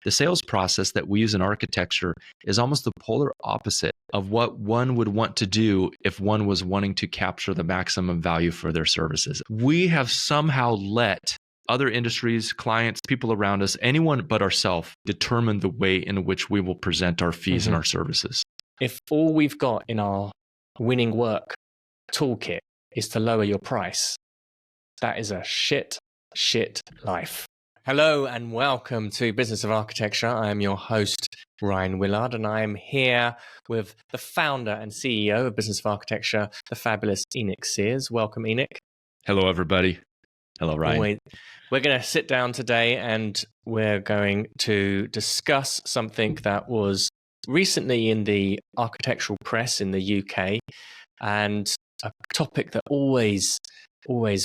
The sales process that we use in architecture is almost the polar opposite of what one would want to do if one was wanting to capture the maximum value for their services. We have somehow let other industries, clients, people around us, anyone but ourselves, determine the way in which we will present our fees and our services. If all we've got in our winning work toolkit is to lower your price, that is a shit life. Hello and welcome to Business of Architecture. I am your host, Rion Willard, and I am here with the founder and CEO of Business of Architecture, the fabulous Enoch Sears. Welcome, Enoch. Hello, everybody. Hello, Ryan. We're going to sit down today and we're going to discuss something that was recently in the architectural press in the UK, and a topic that always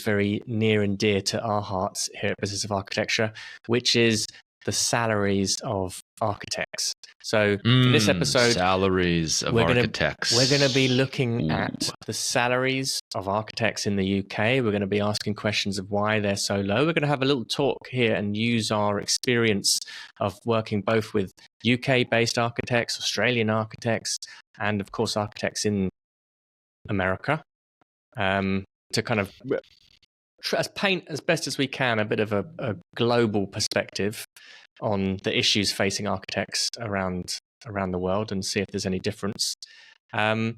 very near and dear to our hearts here at Business of Architecture, which is the salaries of architects. So in this episode, salaries of architects. We're going to be looking at the salaries of architects in the UK. We're going to be asking questions of why they're so low. We're going to have a little talk here and use our experience of working both with UK-based architects, Australian architects, and of course architects in America, to kind of paint as best as we can a bit of a global perspective on the issues facing architects around the world and see if there's any difference. But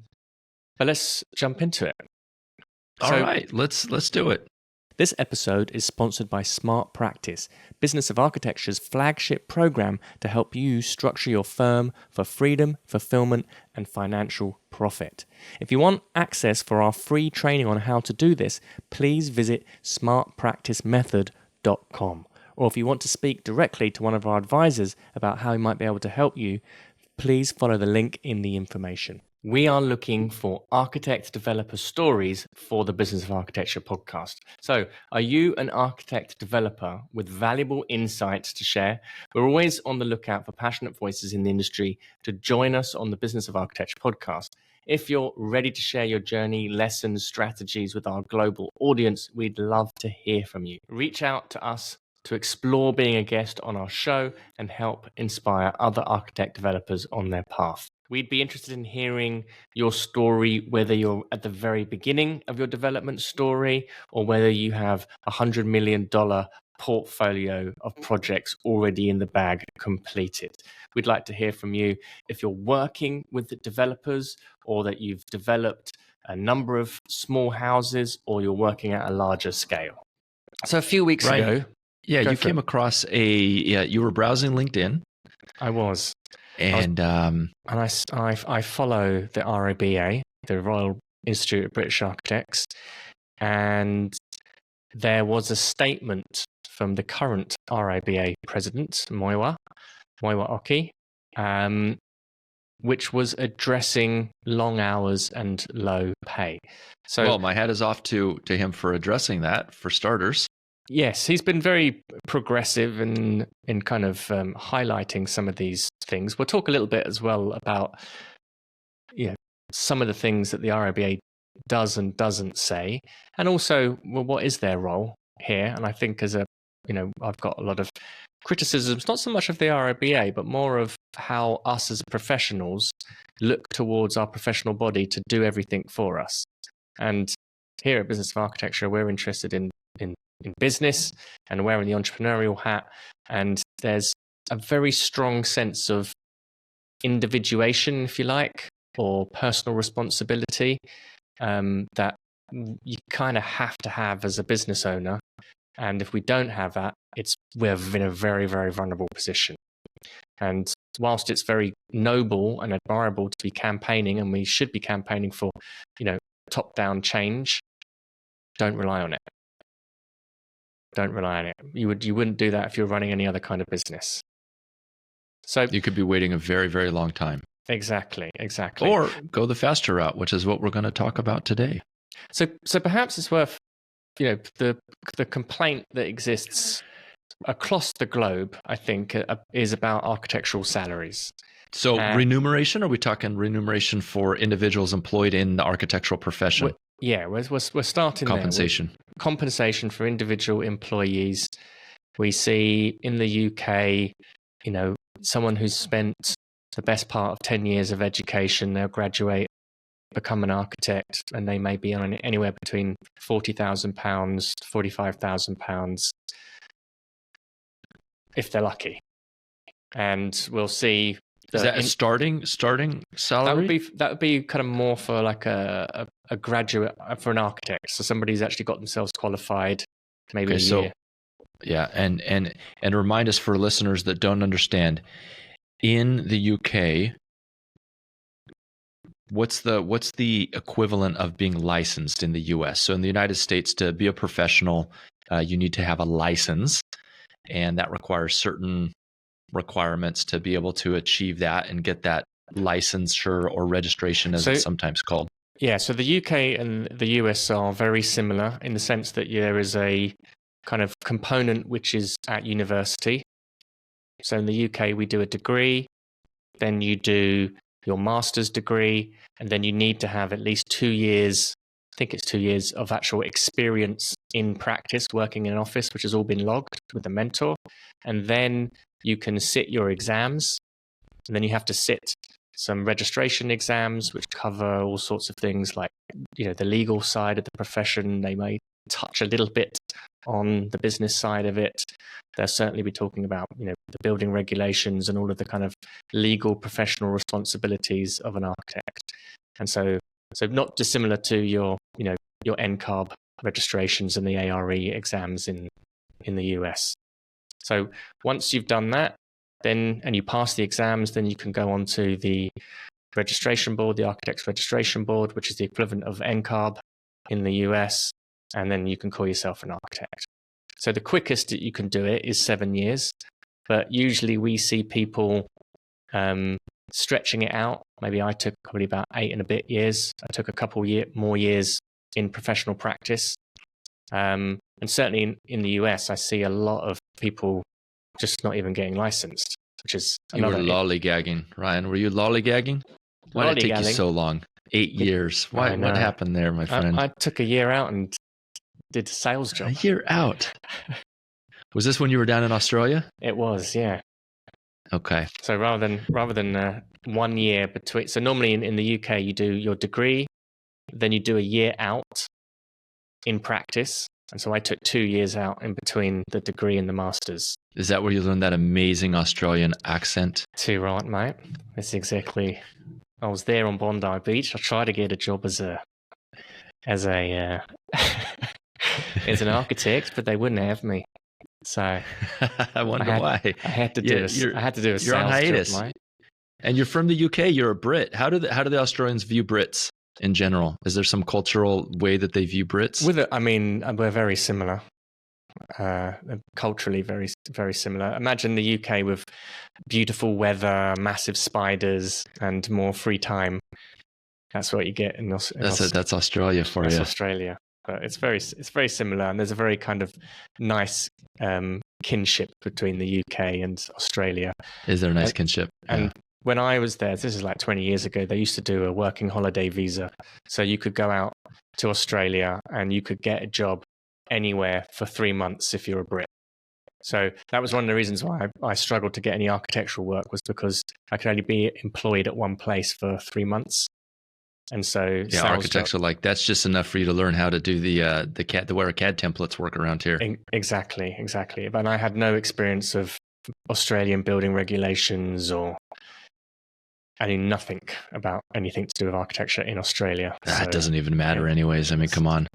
let's jump into it. All right, let's do it. This episode is sponsored by Smart Practice, Business of Architecture's flagship program to help you structure your firm for freedom, fulfillment, and financial profit. If you want access for our free training on how to do this, please visit smartpracticemethod.com. Or if you want to speak directly to one of our advisors about how we might be able to help you, please follow the link in the information. We are looking for architect developer stories for the Business of Architecture podcast. So, are you an architect developer with valuable insights to share? We're always on the lookout for passionate voices in the industry to join us on the Business of Architecture podcast. If you're ready to share your journey, lessons, strategies with our global audience, we'd love to hear from you. Reach out to us to explore being a guest on our show and help inspire other architect developers on their path. We'd be interested in hearing your story, whether you're at the very beginning of your development story or whether you have $100 million portfolio of projects already in the bag completed. We'd like to hear from you if you're working with the developers or that you've developed a number of small houses or you're working at a larger scale. So a few weeks ago... Yeah, you came across you were browsing LinkedIn. I was. And I follow the RIBA, the Royal Institute of British Architects, and there was a statement from the current RIBA president, Moiwa Oki, which was addressing long hours and low pay. So, well, my hat is off to him for addressing that, for starters. Yes, he's been very progressive in kind of highlighting some of these things. We'll talk a little bit as well about some of the things that the RIBA does and doesn't say, and also, well, what is their role here? And I think I've got a lot of criticisms, not so much of the RIBA, but more of how us as professionals look towards our professional body to do everything for us. And here at Business of Architecture, we're interested in business and wearing the entrepreneurial hat. And there's a very strong sense of individuation, if you like, or personal responsibility that you kind of have to have as a business owner. And if we don't have that, we're in a very, very vulnerable position. And whilst it's very noble and admirable to be campaigning, and we should be campaigning for, top-down change, don't rely on it. Don't rely on it. You wouldn't do that if you're running any other kind of business. So you could be waiting a very, very long time. Exactly. Or go the faster route, which is what we're going to talk about today. So perhaps it's worth, the complaint that exists across the globe, I think, is about architectural salaries. So remuneration? Are we talking remuneration for individuals employed in the architectural profession? We're starting compensation. There. Compensation for individual employees. We see in the UK someone who's spent the best part of 10 years of education, they'll graduate, become an architect, and they may be on anywhere between £40,000 to £45,000 if they're lucky. And we'll see. Is that a starting salary? That would be kind of more for like a graduate, for an architect. So somebody who's actually got themselves qualified, maybe a year. Yeah, and remind us, for listeners that don't understand, in the UK, what's the equivalent of being licensed in the US? So in the United States, to be a professional, you need to have a license, and that requires certain requirements to be able to achieve that and get that licensure or registration, as it's sometimes called. Yeah, so the UK and the US are very similar in the sense that there is a kind of component which is at university. So in the UK, we do a degree, then you do your master's degree, and then you need to have at least 2 years, I think it's 2 years of actual experience in practice, working in an office, which has all been logged with a mentor. And then you can sit your exams, and then you have to sit some registration exams, which cover all sorts of things like, the legal side of the profession. They may touch a little bit on the business side of it. They'll certainly be talking about, the building regulations and all of the kind of legal professional responsibilities of an architect. And so not dissimilar to your NCARB registrations and the ARE exams in the US. So once you've done that, and you pass the exams, then you can go on to the registration board, the Architects Registration Board, which is the equivalent of NCARB in the US, and then you can call yourself an architect. So the quickest that you can do it is 7 years, but usually we see people stretching it out. Maybe I took probably about 8 and a bit years. I took a couple more years in professional practice. And certainly in the US, I see a lot of people just not even getting licensed, which is another... You were lollygagging, Rion. Were you lollygagging? Why did it take you so long? 8 years. What happened there, my friend? I took a year out and did a sales job. A year out? Was this when you were down in Australia? It was, yeah. Okay. So rather than 1 year between... So normally in the UK, you do your degree, then you do a year out in practice. And so I took 2 years out in between the degree and the master's. Is that where you learned that amazing Australian accent? Too right, mate. That's exactly. I was there on Bondi Beach. I tried to get a job as as an architect, but they wouldn't have me. So I wonder why. I had to do a sales on hiatus. job, mate. And you're from the UK. You're a Brit. How do the Australians view Brits in general? Is there some cultural way that they view Brits? We're very similar. Culturally very, very similar. Imagine the UK with beautiful weather, massive spiders, and more free time. That's what you get in Australia. That's Australia for you. That's Australia, but it's very similar, and there's a very kind of nice kinship between the UK and Australia. Is there a nice kinship? And when I was there, this is like 20 years ago, they used to do a working holiday visa, so you could go out to Australia and you could get a job anywhere for 3 months if you're a Brit. So that was one of the reasons why I struggled to get any architectural work, was because I could only be employed at one place for 3 months. And so architects are like, that's just enough for you to learn how to do the where CAD templates work around here. Exactly. But I had no experience of Australian building regulations, or I knew nothing about anything to do with architecture in Australia. That doesn't even matter anyways. I mean, come on.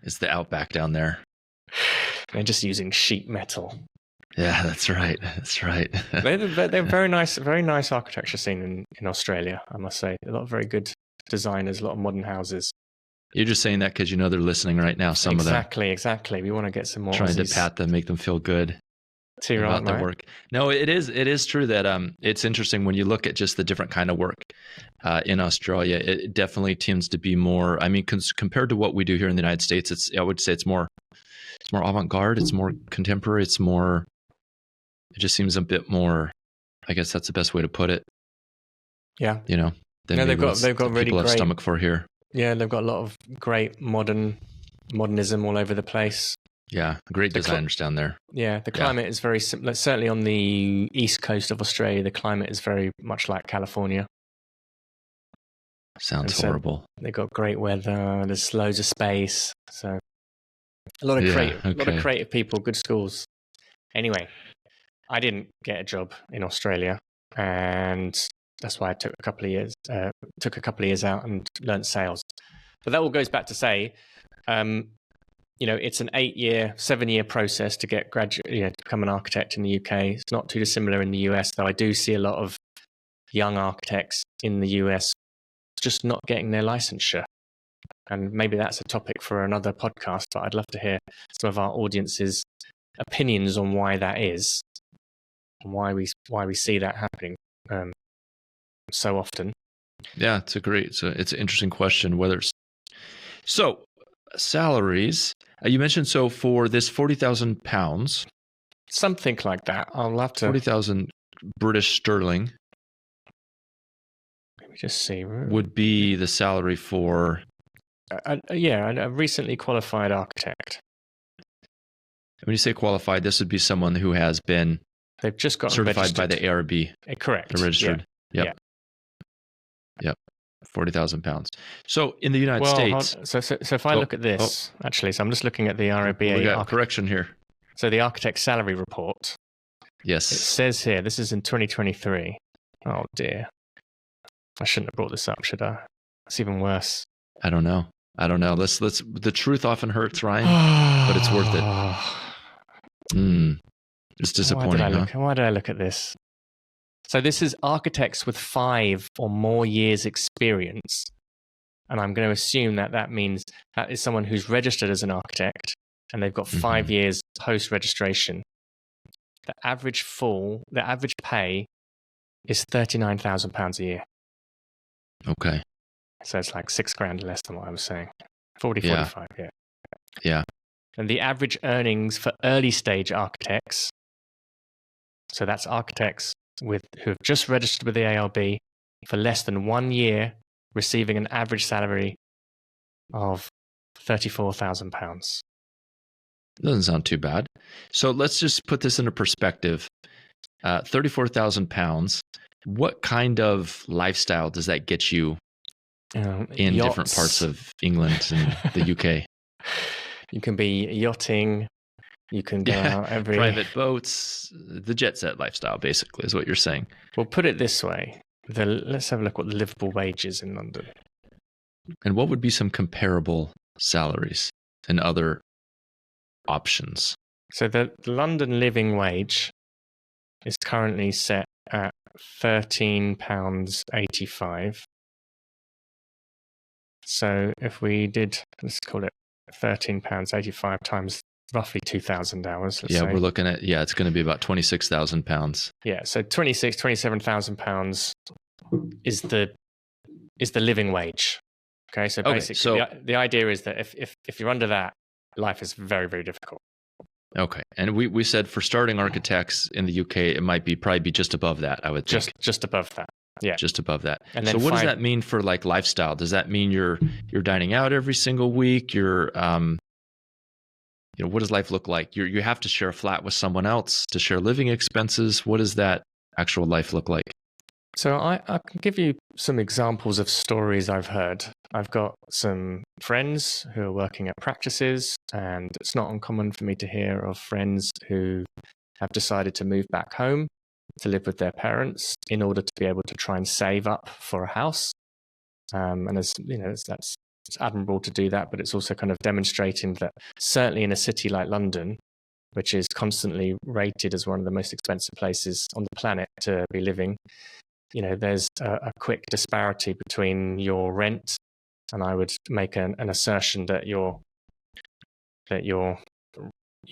It's the outback down there. They're just using sheet metal. Yeah, that's right. They're very nice architecture scene in Australia, I must say. A lot of very good designers, a lot of modern houses. You're just saying that because you know they're listening right now, some of them. Exactly. We want to get some more Trying Aussies. to pat them, make them feel good. About the work. No, it is true that it's interesting when you look at just the different kind of work in Australia. It definitely tends to be more. I mean, compared to what we do here in the United States, I would say it's more avant-garde. It's more contemporary. It just seems a bit more. I guess that's the best way to put it. Yeah. Than they've got really people have great stomach for here. Yeah, they've got a lot of great modernism all over the place. Yeah, great designers down there. Yeah, the climate is very similar. Certainly on the east coast of Australia, the climate is very much like California. Sounds horrible. They've got great weather. There's loads of space. So a lot of creative people, good schools. Anyway, I didn't get a job in Australia, and that's why I took a couple of years out and learned sales. But that all goes back to say, it's an 7-year process to get to become an architect in the UK. It's not too dissimilar in the US, though I do see a lot of young architects in the US just not getting their licensure. And maybe that's a topic for another podcast, but I'd love to hear some of our audience's opinions on why that is, and why we see that happening so often. Yeah, it's an interesting question. So salaries, you mentioned, so for this £40,000, something like that. I'll have to 40,000 British sterling. Let me just see. Would be the salary for a recently qualified architect. When you say qualified, this would be someone who has been they've just got certified by the ARB. Correct. They're registered. Yeah. Yep. £40,000. So in the United States. So if I look at this, actually, so I'm just looking at the RIBA. We got correction here. So the architect salary report. Yes. It says here, this is in 2023. Oh dear. I shouldn't have brought this up, should I? It's even worse. I don't know. Let's the truth often hurts, Ryan, but it's worth it. It's disappointing. Why did I look at this? So this is architects with 5 or more years experience. And I'm going to assume that means that is someone who's registered as an architect and they've got 5 years post-registration. The average pay is £39,000 a year. Okay. So it's like $6,000 less than what I was saying. 45, yeah. Yeah. And the average earnings for early stage architects, so that's architects who have just registered with the ARB for less than 1 year, receiving an average salary of £34,000. Doesn't sound too bad. So let's just put this into perspective. £34,000. What kind of lifestyle does that get you in yachts. Different parts of England and the UK? You can be yachting. You can go out every... Private boats, the jet set lifestyle, basically, is what you're saying. Well, put it this way. Let's have a look what the livable wage is in London. And what would be some comparable salaries and other options? So the London living wage is currently set at £13.85. So if we did, let's call it £13.85 times roughly 2,000 hours. We're looking at, it's going to be about £26,000. Yeah, so £27,000 is the living wage. Okay, so basically the idea is that if you're under that, life is very, very difficult. Okay, and we said for starting architects in the UK, it might probably be just above that, I would think. Just above that. Yeah, just above that. And so what does that mean for like lifestyle? Does that mean you're dining out every single week? You're what does life look like? You have to share a flat with someone else to share living expenses. What does that actual life look like? So I can give you some examples of stories I've heard. I've got some friends who are working at practices, and it's not uncommon for me to hear of friends who have decided to move back home to live with their parents in order to be able to try and save up for a house. And it's admirable to do that, but it's also kind of demonstrating that certainly in a city like London, which is constantly rated as one of the most expensive places on the planet to be living, there's a quick disparity between your rent, and I would make an assertion that your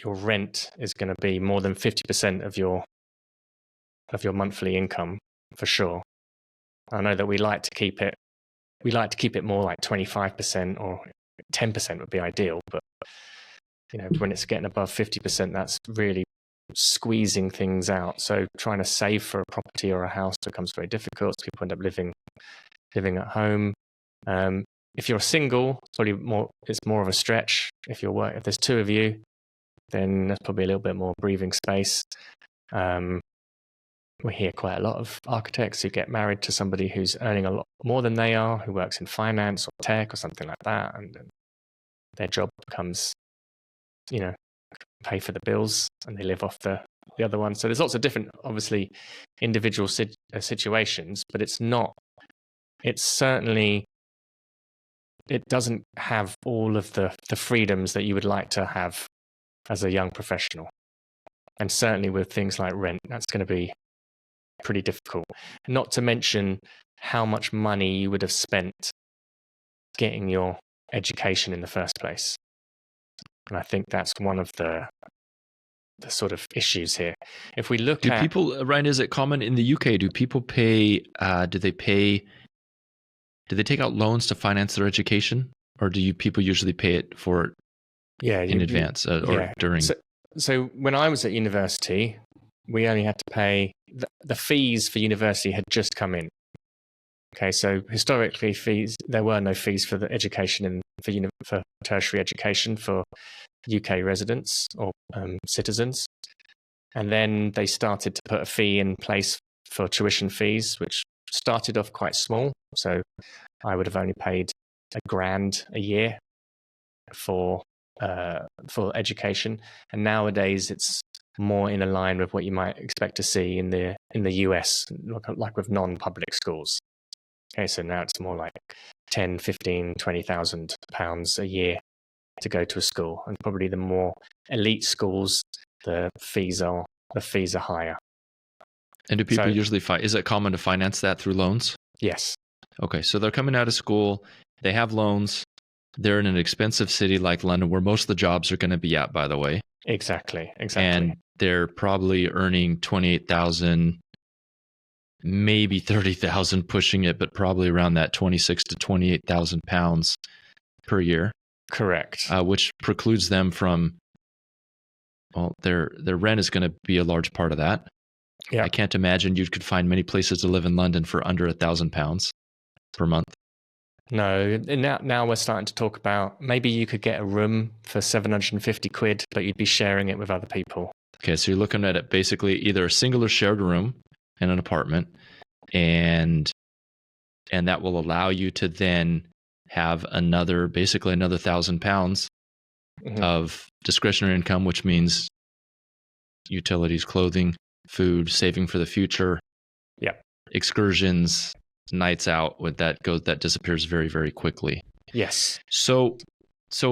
rent is going to be more than 50% of your monthly income for sure. I know that we like to keep it more like 25% or 10% would be ideal, but when it's getting above 50%, that's really squeezing things out. So trying to save for a property or a house becomes very difficult. So people end up living at home. If you're single, it's more of a stretch. If there's 2 of you, then there's probably a little bit more breathing space. We hear quite a lot of architects who get married to somebody who's earning a lot more than they are, who works in finance or tech or something like that, and their job becomes, pay for the bills, and they live off the other one. So there's lots of different, obviously, individual situations, but it doesn't have all of the freedoms that you would like to have as a young professional. And certainly with things like rent, that's going to be pretty difficult. Not to mention how much money you would have spent getting your education in the first place. And I think that's one of the sort of issues here. If we look at people, Ryan, is it common in the UK? Do people pay? Do they take out loans to finance their education, or do people usually pay it for in advance or during? So when I was at university, we only had to pay the fees for university had just come in. Okay, so historically, there were no fees for the education for tertiary education for UK residents or citizens, and then they started to put a fee in place for tuition fees, which started off quite small. So I would have only paid $1,000 a year for education, and nowadays it's more in line with what you might expect to see in the US, like with non-public schools. Okay, so now it's more like 10, 15, 20,000 pounds a year to go to a school, and probably the more elite schools, the fees are higher. And do people usually is it common to finance that through loans? Yes. Okay, so they're coming out of school, they have loans, they're in an expensive city like London, where most of the jobs are going to be at, by the way. Exactly. And they're probably earning 28,000, maybe 30,000, pushing it, but probably around that 26 to 28,000 pounds per year. Correct. Which precludes them from, well, their rent is going to be a large part of that. Yeah. I can't imagine you could find many places to live in London for under £1,000 per month. No, now we're starting to talk about maybe you could get a room for 750 quid, but you'd be sharing it with other people. Okay, so you're looking at it basically either a single or shared room in an apartment, and that will allow you to then have basically another £1,000 of discretionary income, which means utilities, clothing, food, saving for the future, excursions, nights out. With that disappears very, very quickly. Yes. So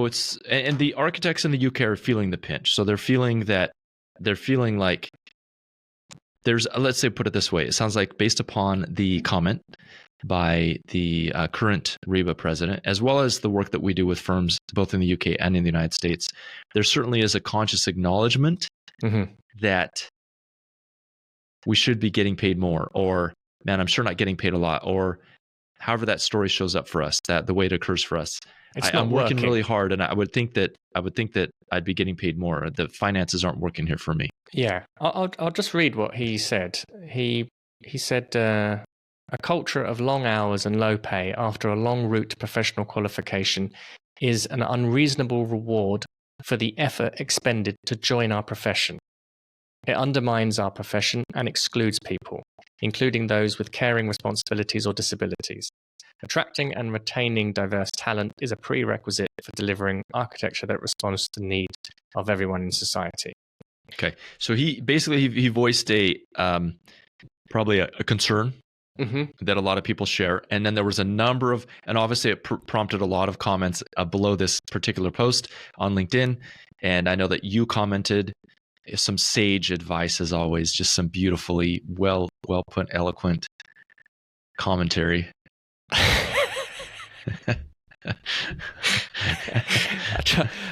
it's, and the architects in the UK are feeling the pinch. So they're feeling like there's, let's say, put it this way. It sounds like, based upon the comment by the current REBA president, as well as the work that we do with firms both in the UK and in the United States, there certainly is a conscious acknowledgement that we should be getting paid more, or, man, I'm sure not getting paid a lot, or however that story shows up for us, that the way it occurs for us. I'm working really hard, and I would think that I'd be getting paid more. The finances aren't working here for me. Yeah, I'll just read what he said. He said, a culture of long hours and low pay after a long route to professional qualification is an unreasonable reward for the effort expended to join our profession. It undermines our profession and excludes people, including those with caring responsibilities or disabilities. Attracting and retaining diverse talent is a prerequisite for delivering architecture that responds to the needs of everyone in society. Okay, so he voiced probably a concern that a lot of people share, and then there was a number of, and obviously it prompted a lot of comments below this particular post on LinkedIn, and I know that you commented some sage advice, as always, just some beautifully well put, eloquent commentary.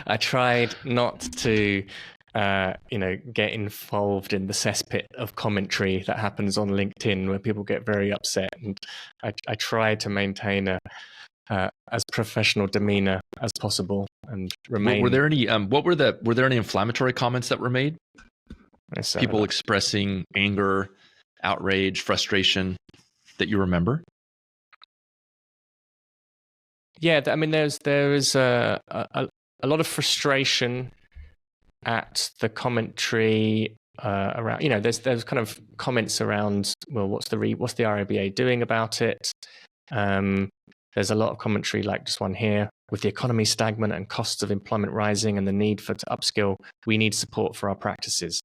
I tried not to get involved in the cesspit of commentary that happens on LinkedIn where people get very upset, and I tried to maintain a as professional demeanor as possible and remain. Were there any were there any inflammatory comments that were made? People expressing anger, outrage, frustration that you remember? Yeah, I mean, there is a lot of frustration at the commentary around, there's kind of comments around, well, what's the RIBA doing about it? There's a lot of commentary, like this one here, with the economy stagnant and costs of employment rising and the need to upskill, we need support for our practices.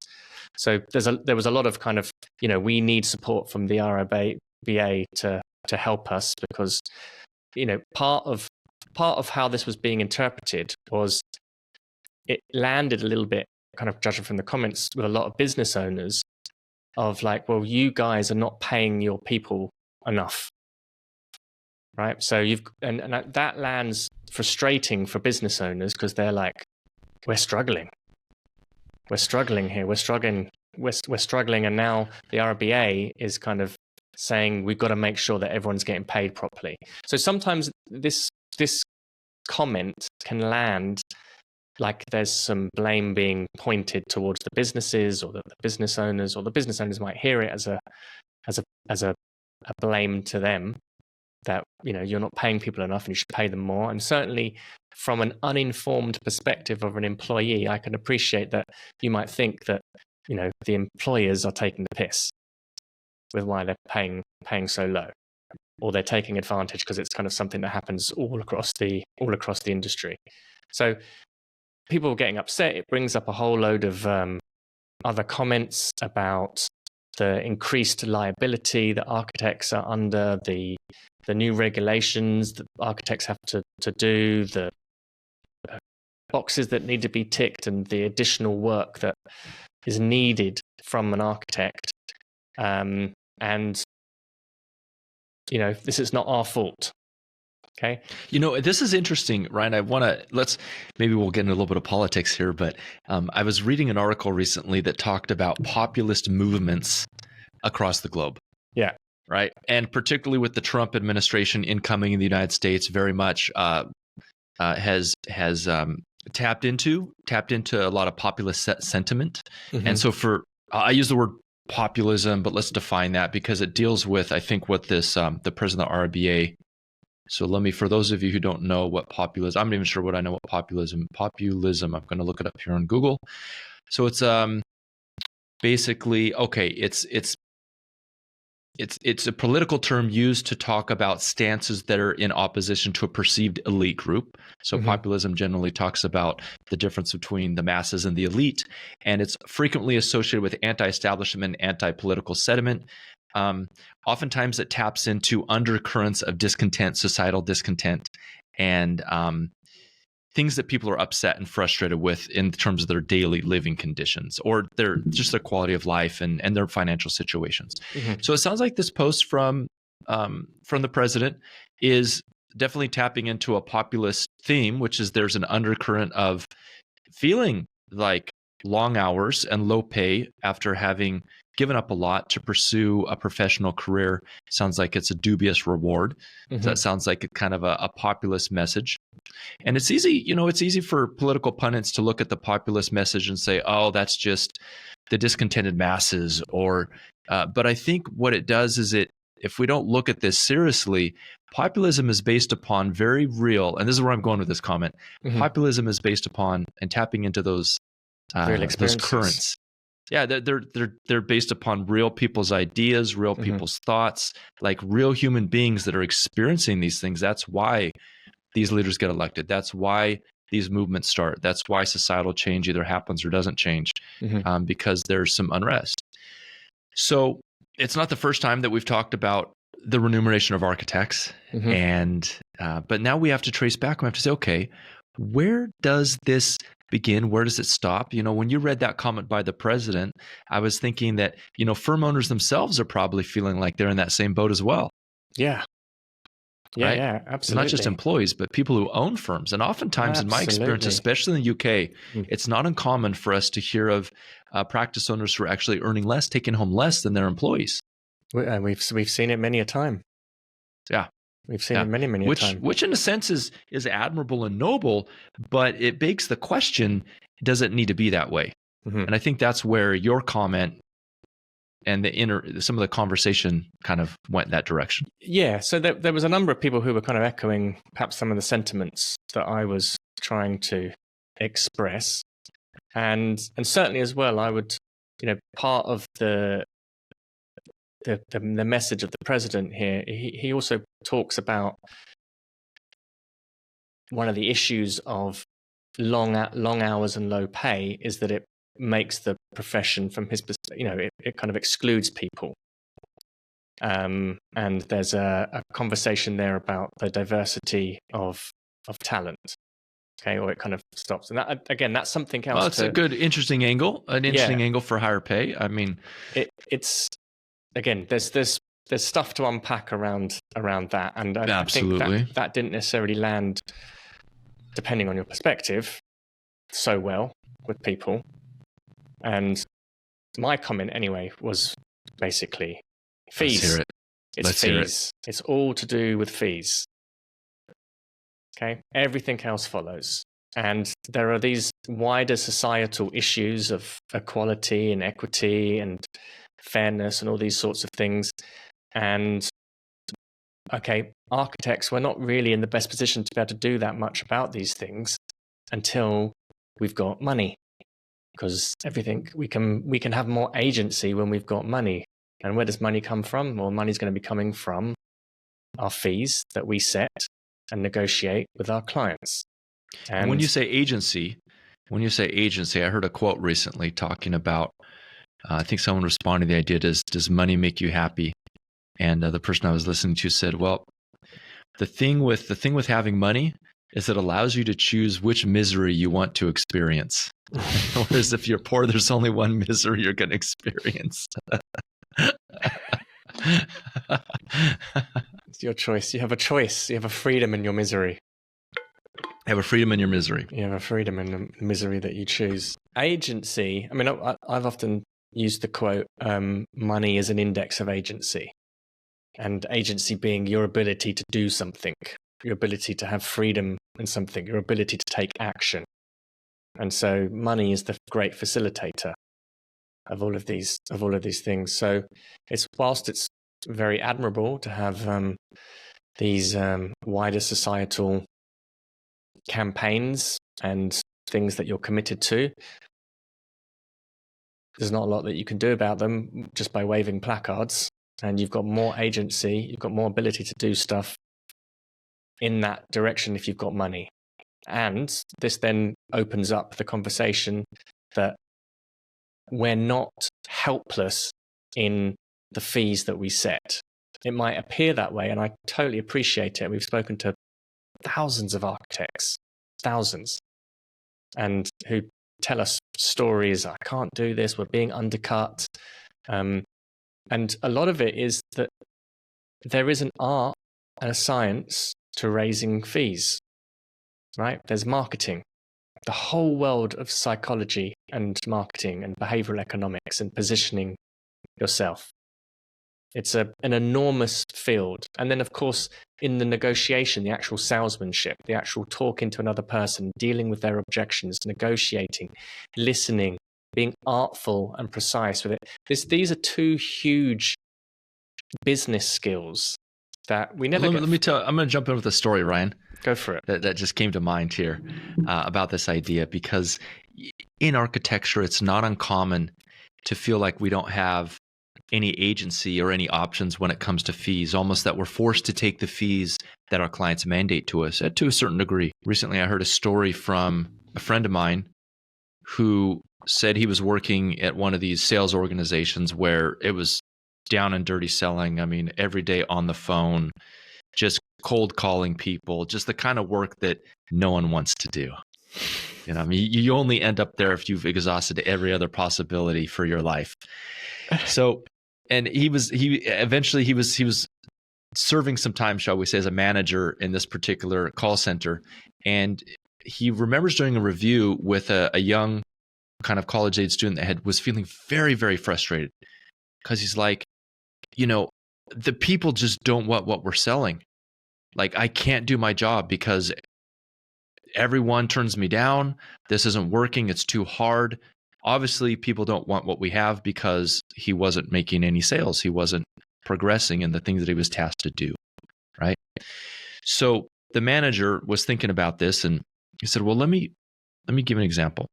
So there was a lot of kind of, we need support from the RIBA to help us, because, part of how this was being interpreted was it landed a little bit, kind of judging from the comments, with a lot of business owners of like, well, you guys are not paying your people enough. Right. So and that lands frustrating for business owners, because they're like, we're struggling here. We're struggling. And now the RBA is kind of saying we've got to make sure that everyone's getting paid properly. So sometimes this comment can land like there's some blame being pointed towards the businesses or the business owners, or the business owners might hear it as a blame to them, that you're not paying people enough and you should pay them more. And certainly from an uninformed perspective of an employee, I can appreciate that you might think that the employers are taking the piss with why they're paying so low, or they're taking advantage because it's kind of something that happens all across the industry. So people are getting upset. It brings up a whole load of other comments about the increased liability that architects are under, the new regulations that architects have to do, the boxes that need to be ticked, and the additional work that is needed from an architect. And this is not our fault. Okay. This is interesting, Ryan. Maybe we'll get into a little bit of politics here, but I was reading an article recently that talked about populist movements across the globe. Yeah. Right. And particularly with the Trump administration incoming in the United States, very much has tapped into a lot of populist sentiment. Mm-hmm. And so I use the word populism, but let's define that, because it deals with, I think, what this the president of the RBA. So for those of you who don't know what populism, I'm not even sure what I know what populism, I'm going to look it up here on Google. So it's basically, okay, it's a political term used to talk about stances that are in opposition to a perceived elite group. So mm-hmm. Populism generally talks about the difference between the masses and the elite, and it's frequently associated with anti-establishment and anti-political sentiment. Oftentimes it taps into undercurrents of discontent, societal discontent, and things that people are upset and frustrated with in terms of their daily living conditions, or their quality of life and their financial situations. Mm-hmm. So it sounds like this post from the president is definitely tapping into a populist theme, which is there's an undercurrent of feeling like long hours and low pay after having given up a lot to pursue a professional career. Sounds like it's a dubious reward. Mm-hmm. So that sounds like kind of a populist message. And it's easy for political pundits to look at the populist message and say, oh, that's just the discontented masses. But I think what it does is if we don't look at this seriously, populism is based upon very real, and this is where I'm going with this comment, mm-hmm. Populism is based upon and tapping into those currents. Yeah, they're based upon real people's ideas, real mm-hmm. people's thoughts, like real human beings that are experiencing these things. That's why these leaders get elected. That's why these movements start. That's why societal change either happens or doesn't change, mm-hmm. Because there's some unrest. So it's not the first time that we've talked about the remuneration of architects, mm-hmm. But now we have to trace back. We have to say, okay, where does this begin? Where does it stop? When you read that comment by the president, I was thinking that, firm owners themselves are probably feeling like they're in that same boat as well. Yeah. Yeah, right? Yeah, absolutely. Not just employees, but people who own firms. And oftentimes, in my experience, especially in the UK, it's not uncommon for us to hear of practice owners who are actually earning less, taking home less than their employees. We've seen it many a time. Yeah. We've seen it many a time. Which in a sense is admirable and noble, but it begs the question, does it need to be that way? Mm-hmm. And I think that's where your comment and some of the conversation kind of went in that direction. Yeah, so there was a number of people who were kind of echoing perhaps some of the sentiments that I was trying to express. And certainly as well, I would, part of the message of the president here, he also talks about one of the issues of long hours and low pay is that it makes the profession, from his perspective, it kind of excludes people. And there's a conversation there about the diversity of talent. Okay, or it kind of stops. And that, again, that's something else. Well, it's a good, interesting angle. An interesting angle for higher pay. I mean, it's again, there's stuff to unpack around that, and I think that didn't necessarily land, depending on your perspective, so well with people. And my comment anyway was basically fees. Let's hear it. It's fees. It's all to do with fees. Okay, everything else follows. And there are these wider societal issues of equality and equity and fairness and all these sorts of things. And okay, architects, we're not really in the best position to be able to do that much about these things until we've got money, because everything we can have more agency when we've got money. And where does money come from? Well, money's going to be coming from our fees that we set and negotiate with our clients. And when you say agency, I heard a quote recently talking about, I think someone responded to the idea, does money make you happy? And the person I was listening to said, well, the thing with having money is it allows you to choose which misery you want to experience. Whereas if you're poor, there's only one misery you're going to experience. It's your choice. You have a choice. You have a freedom in your misery. You have a freedom in your misery. You have a freedom in the misery that you choose. Agency. I mean, I've often used the quote, money is an index of agency. And agency being your ability to do something, your ability to have freedom in something, your ability to take action. And so money is the great facilitator of all of these things. So whilst it's very admirable to have these wider societal campaigns and things that you're committed to, there's not a lot that you can do about them just by waving placards. And you've got more agency, you've got more ability to do stuff in that direction if you've got money. And this then opens up the conversation that we're not helpless in the fees that we set. It might appear that way, and I totally appreciate it. We've spoken to thousands of architects, and who tell us stories, I can't do this, we're being undercut. And a lot of it is that there is an art and a science to raising fees, right? There's marketing, the whole world of psychology and marketing and behavioral economics and positioning yourself. It's an enormous field. And then, of course, in the negotiation, the actual salesmanship, the actual talking to another person, dealing with their objections, negotiating, listening, being artful and precise with it. These are two huge business skills that we never Let me tell. I'm going to jump in with a story, Ryan. Go for it. That just came to mind here about this idea, because in architecture, it's not uncommon to feel like we don't have any agency or any options when it comes to fees, almost that we're forced to take the fees that our clients mandate to us to a certain degree. Recently, I heard a story from a friend of mine who said he was working at one of these sales organizations where it was down and dirty selling. I mean, every day on the phone, just cold calling people, just the kind of work that no one wants to do. You know, I mean, you only end up there if you've exhausted every other possibility for your life. So, and he was serving some time, shall we say, as a manager in this particular call center. And he remembers doing a review with a young kind of college age student that was feeling very, very frustrated, because he's like, you know, the people just don't want what we're selling. Like, I can't do my job because everyone turns me down. This isn't working. It's too hard. Obviously, people don't want what we have because he wasn't making any sales. He wasn't progressing in the things that he was tasked to do, right? So the manager was thinking about this, and he said, well, let me give an example.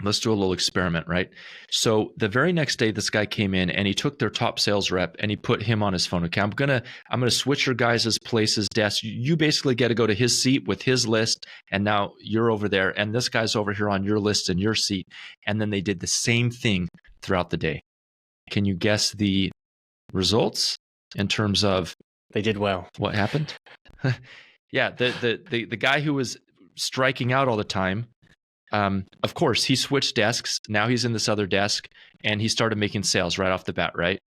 let's do a little experiment, right? So the very next day, this guy came in and he took their top sales rep and he put him on his phone. Okay, I'm gonna switch your guys' places, desk. You basically get to go to his seat with his list, and now you're over there, and this guy's over here on your list and your seat. And then they did the same thing throughout the day. Can you guess the results in terms of they did well? What happened? Yeah, the guy who was striking out all the time. Of course, he switched desks. Now he's in this other desk, and he started making sales right off the bat, right?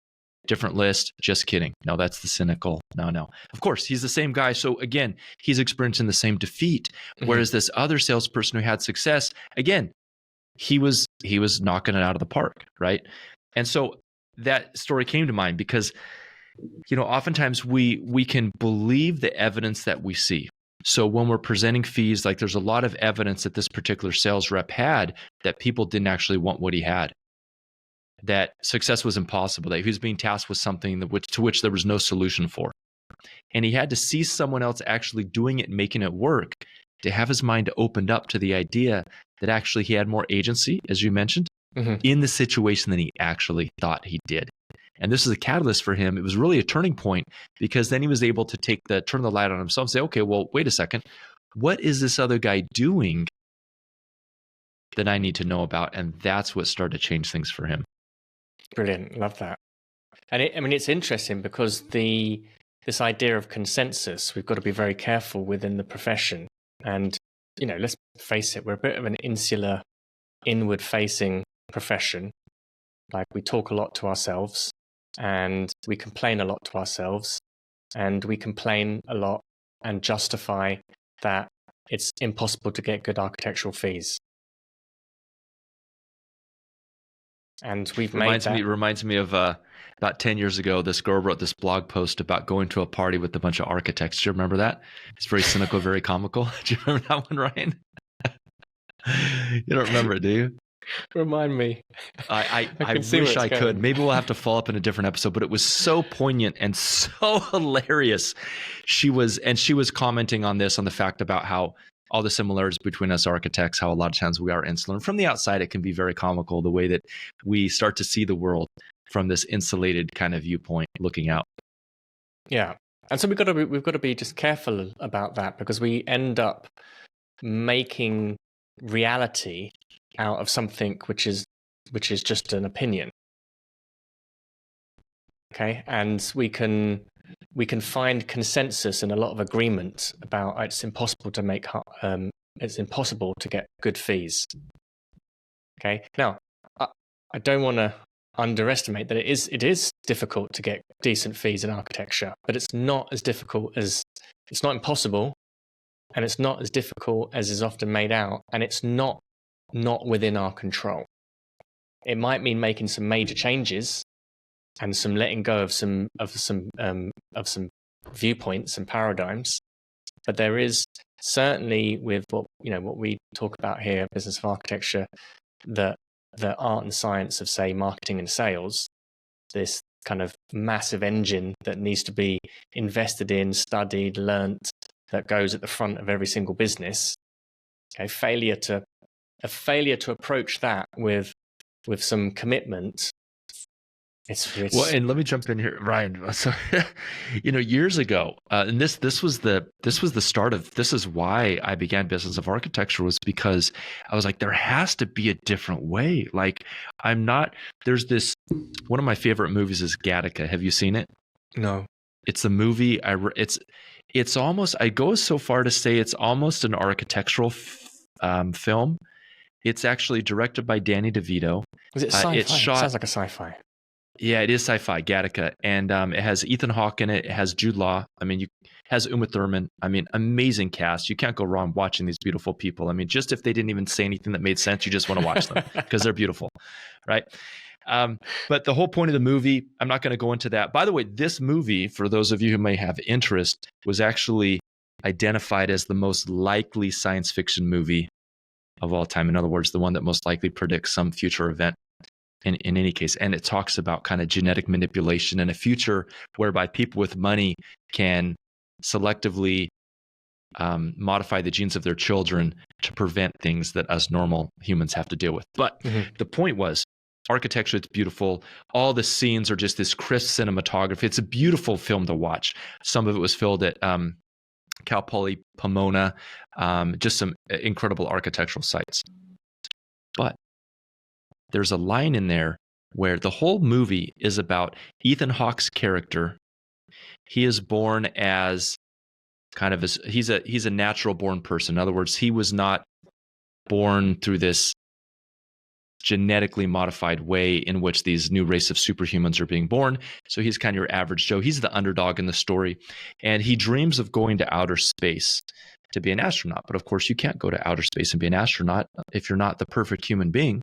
Different list. Just kidding. No, that's the cynical. No. Of course, he's the same guy. So again, he's experiencing the same defeat. Whereas this other salesperson who had success, again, he was knocking it out of the park, right? And so that story came to mind because, oftentimes we can believe the evidence that we see. So when we're presenting fees, like there's a lot of evidence that this particular sales rep had that people didn't actually want what he had, that success was impossible, that he was being tasked with something to which there was no solution for. And he had to see someone else actually doing it and making it work to have his mind opened up to the idea that actually he had more agency, as you mentioned, in the situation than he actually thought he did. And this is a catalyst for him. It was really a turning point because then he was able to turn the light on himself and say, okay, well, wait a second. What is this other guy doing that I need to know about? And that's what started to change things for him. Brilliant. Love that. And it's interesting because this idea of consensus, we've got to be very careful within the profession. And, let's face it, we're a bit of an insular, inward-facing profession. Like we talk a lot to ourselves. And we complain a lot to ourselves, and we complain a lot and justify that it's impossible to get good architectural fees. And we've made that. It reminds me of about 10 years ago, this girl wrote this blog post about going to a party with a bunch of architects. Do you remember that? It's very cynical, very comical. Do you remember that one, Ryan? You don't remember it, do you? Remind me. I wish I could. Maybe we'll have to follow up in a different episode, but it was so poignant and so hilarious. She was commenting on the fact about how all the similarities between us architects, how a lot of times we are insular. From the outside, it can be very comical, the way that we start to see the world from this insulated kind of viewpoint looking out. Yeah. And so we've got to be just careful about that because we end up making reality out of something which is just an opinion. Okay, and we can find consensus and a lot of agreement about it's impossible to get good fees. Okay, now I don't want to underestimate that it is difficult to get decent fees in architecture, but it's not impossible, and it's not as difficult as is often made out, and it's not within our control. It might mean making some major changes and some letting go of some viewpoints and paradigms, but there is certainly with what we talk about here, business of architecture, the art and science of, say, marketing and sales, this kind of massive engine that needs to be invested in, studied, learnt, that goes at the front of every single business. Okay, a failure to approach that with some commitment. It's well, and let me jump in here, Ryan. So, years ago, and this was the start of, this is why I began business of architecture, was because I was like, there has to be a different way. Like, there's this, one of my favorite movies is Gattaca. Have you seen it? No. It's a movie. It's almost, I go so far to say it's almost an architectural film. It's actually directed by Danny DeVito. Is it sci-fi? It sounds like a sci-fi. Yeah, it is sci-fi, Gattaca. And it has Ethan Hawke in it. It has Jude Law. It has Uma Thurman. Amazing cast. You can't go wrong watching these beautiful people. Just if they didn't even say anything that made sense, you just want to watch them because they're beautiful, right? But the whole point of the movie, I'm not going to go into that. By the way, this movie, for those of you who may have interest, was actually identified as the most likely science fiction movie of all time. In other words, the one that most likely predicts some future event in any case. And it talks about kind of genetic manipulation in a future whereby people with money can selectively modify the genes of their children to prevent things that us normal humans have to deal with. But the point was, architecture, it's beautiful. All the scenes are just this crisp cinematography. It's a beautiful film to watch. Some of it was filmed at Cal Poly Pomona, just some incredible architectural sites. But there's a line in there where the whole movie is about Ethan Hawke's character. He is born as kind of he's a natural born person. In other words, he was not born through this genetically modified way in which these new race of superhumans are being born. So he's kind of your average Joe. He's the underdog in the story. And he dreams of going to outer space to be an astronaut. But of course, you can't go to outer space and be an astronaut if you're not the perfect human being.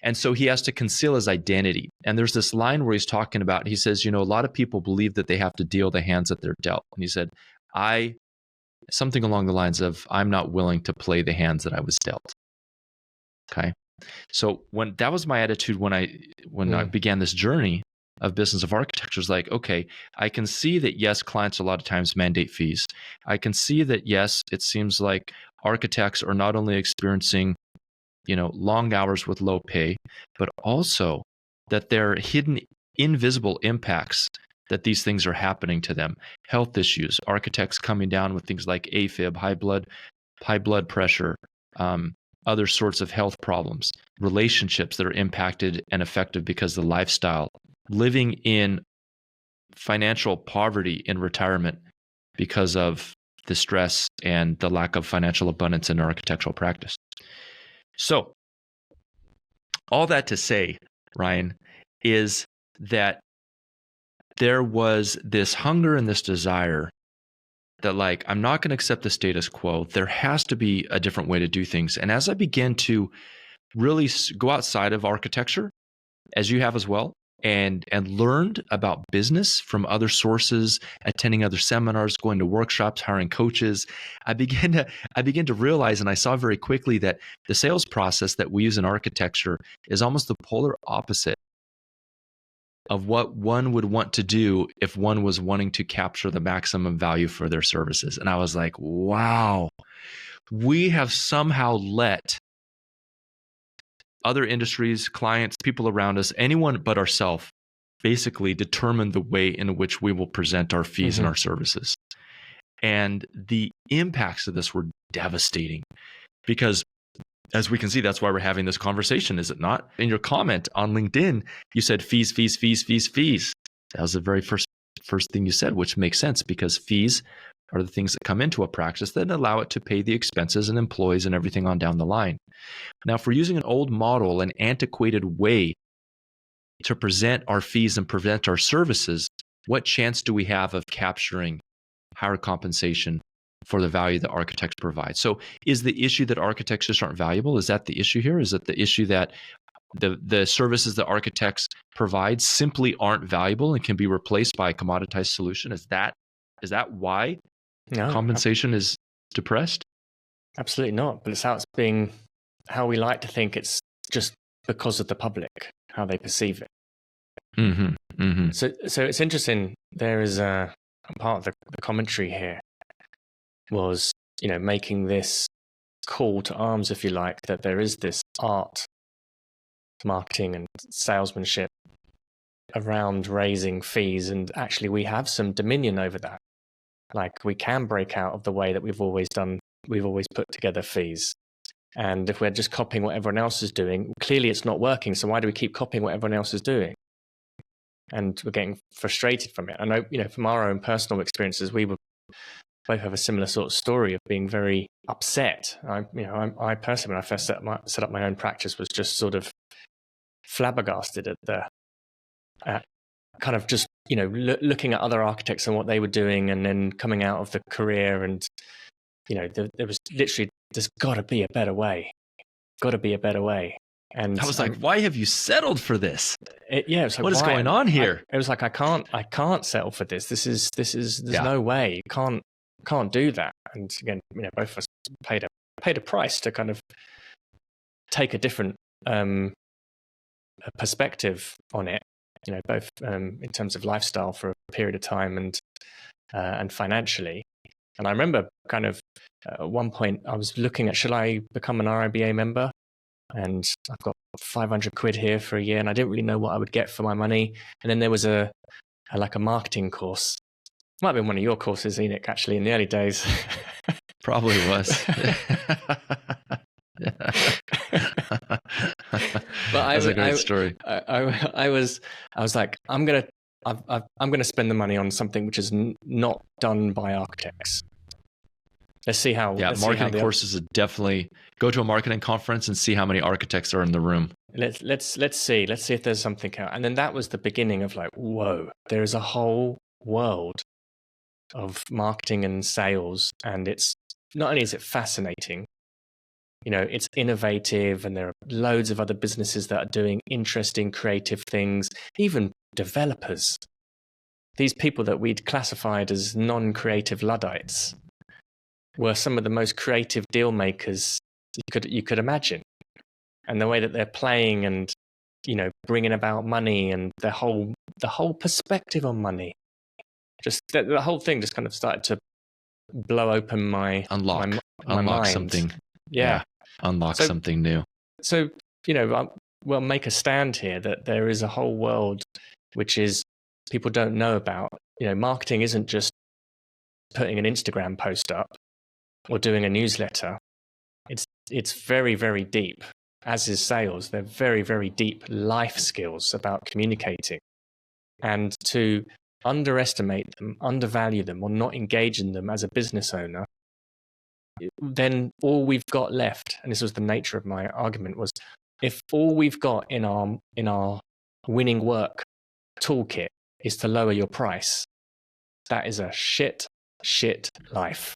And so he has to conceal his identity. And there's this line where he's talking about, he says, a lot of people believe that they have to deal the hands that they're dealt. And he said, something along the lines of, I'm not willing to play the hands that I was dealt. Okay. So that was my attitude when I began this journey of business of architecture, is like, okay, I can see that, yes, clients a lot of times mandate fees. I can see that, yes, it seems like architects are not only experiencing, long hours with low pay, but also that there are hidden, invisible impacts that these things are happening to them. Health issues, architects coming down with things like AFib, high blood pressure, other sorts of health problems, relationships that are impacted and affected because of the lifestyle, living in financial poverty in retirement because of the stress and the lack of financial abundance in architectural practice. So, all that to say, Ryan, is that there was this hunger and this desire that, like, I'm not going to accept the status quo. There has to be a different way to do things. And as I began to really go outside of architecture, as you have as well, and learned about business from other sources, attending other seminars, going to workshops, hiring coaches, I began to realize, and I saw very quickly, that the sales process that we use in architecture is almost the polar opposite of what one would want to do if one was wanting to capture the maximum value for their services. And I was like, wow, we have somehow let other industries, clients, people around us, anyone but ourselves, basically determine the way in which we will present our fees and our services. And the impacts of this were devastating, because as we can see, that's why we're having this conversation, is it not? In your comment on LinkedIn, you said fees, fees, fees, fees, fees. That was the very first thing you said, which makes sense, because fees are the things that come into a practice that allow it to pay the expenses and employees and everything on down the line. Now, if we're using an old model, an antiquated way to present our fees and present our services, what chance do we have of capturing higher compensation for the value that architects provide? So is the issue that architects just aren't valuable? Is that the issue here? Is it the issue that the services that architects provide simply aren't valuable and can be replaced by a commoditized solution? Is that why compensation is depressed? Absolutely not. But it's how we like to think it's just because of the public, how they perceive it. So it's interesting. There is a part of the commentary here was, making this call to arms, if you like, that there is this art, marketing and salesmanship around raising fees, and actually we have some dominion over that. Like, we can break out of the way that we've always done. We've always put together fees. And if we're just copying what everyone else is doing, clearly it's not working. So why do we keep copying what everyone else is doing? And we're getting frustrated from it. I know, from our own personal experiences, we both have a similar sort of story of being very upset. I personally, when I first set up my own practice, was just sort of flabbergasted at the kind of just, looking at other architects and what they were doing, and then coming out of the career, and there was literally, there's got to be a better way. Got to be a better way. And I was like, why have you settled for this? It's like, what is going on here? It was like, I can't settle for this. There's no way. You can't do that. And again, both of us paid a price to kind of take a different perspective on it. Both in terms of lifestyle for a period of time and financially. And I remember kind of at one point I was looking at, should I become an RIBA member? And I've got 500 quid here for a year, and I didn't really know what I would get for my money. And then there was a marketing course. Might have been one of your courses, Enoch, actually, in the early days. Probably was. That's a great story. I was like, I'm gonna spend the money on something which is not done by architects. Let's see how. Yeah, marketing courses are definitely go to a marketing conference and see how many architects are in the room. Let's see if there's something out. And then that was the beginning of like, whoa, there is a whole world of marketing and sales, and it's not only is it fascinating, it's innovative, and there are loads of other businesses that are doing interesting, creative things, even developers. These people that we'd classified as non-creative Luddites were some of the most creative deal makers you could imagine. And the way that they're playing and, bringing about money, and the whole perspective on money, just the whole thing just kind of started to blow open my unlock mind. Something. Yeah. Unlock something new. So, we'll make a stand here that there is a whole world which is people don't know about. Marketing isn't just putting an Instagram post up or doing a newsletter. It's very, very deep, as is sales. They're very, very deep life skills about communicating. And to underestimate them, undervalue them, or not engage in them as a business owner, then all we've got left, and this was the nature of my argument, was if all we've got in our winning work toolkit is to lower your price, that is a shit life.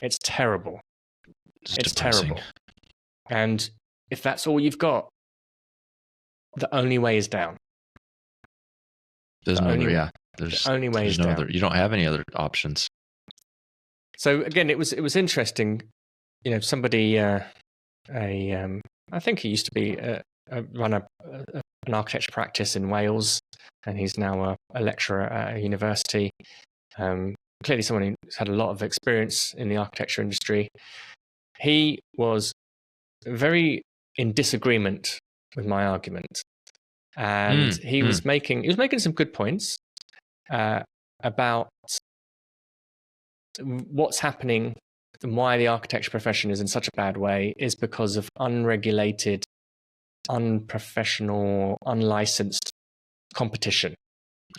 It's terrible. It's terrible. And if that's all you've got, the only way is down. There's no other, yeah. The only way is no down. other. You don't have any other options. So again, it was interesting. Somebody, I think he used to be run an architecture practice in Wales, and he's now a lecturer at a university. Clearly, someone who's had a lot of experience in the architecture industry. He was very in disagreement with my argument, and he was making some good points about what's happening and why the architecture profession is in such a bad way is because of unregulated, unprofessional, unlicensed competition.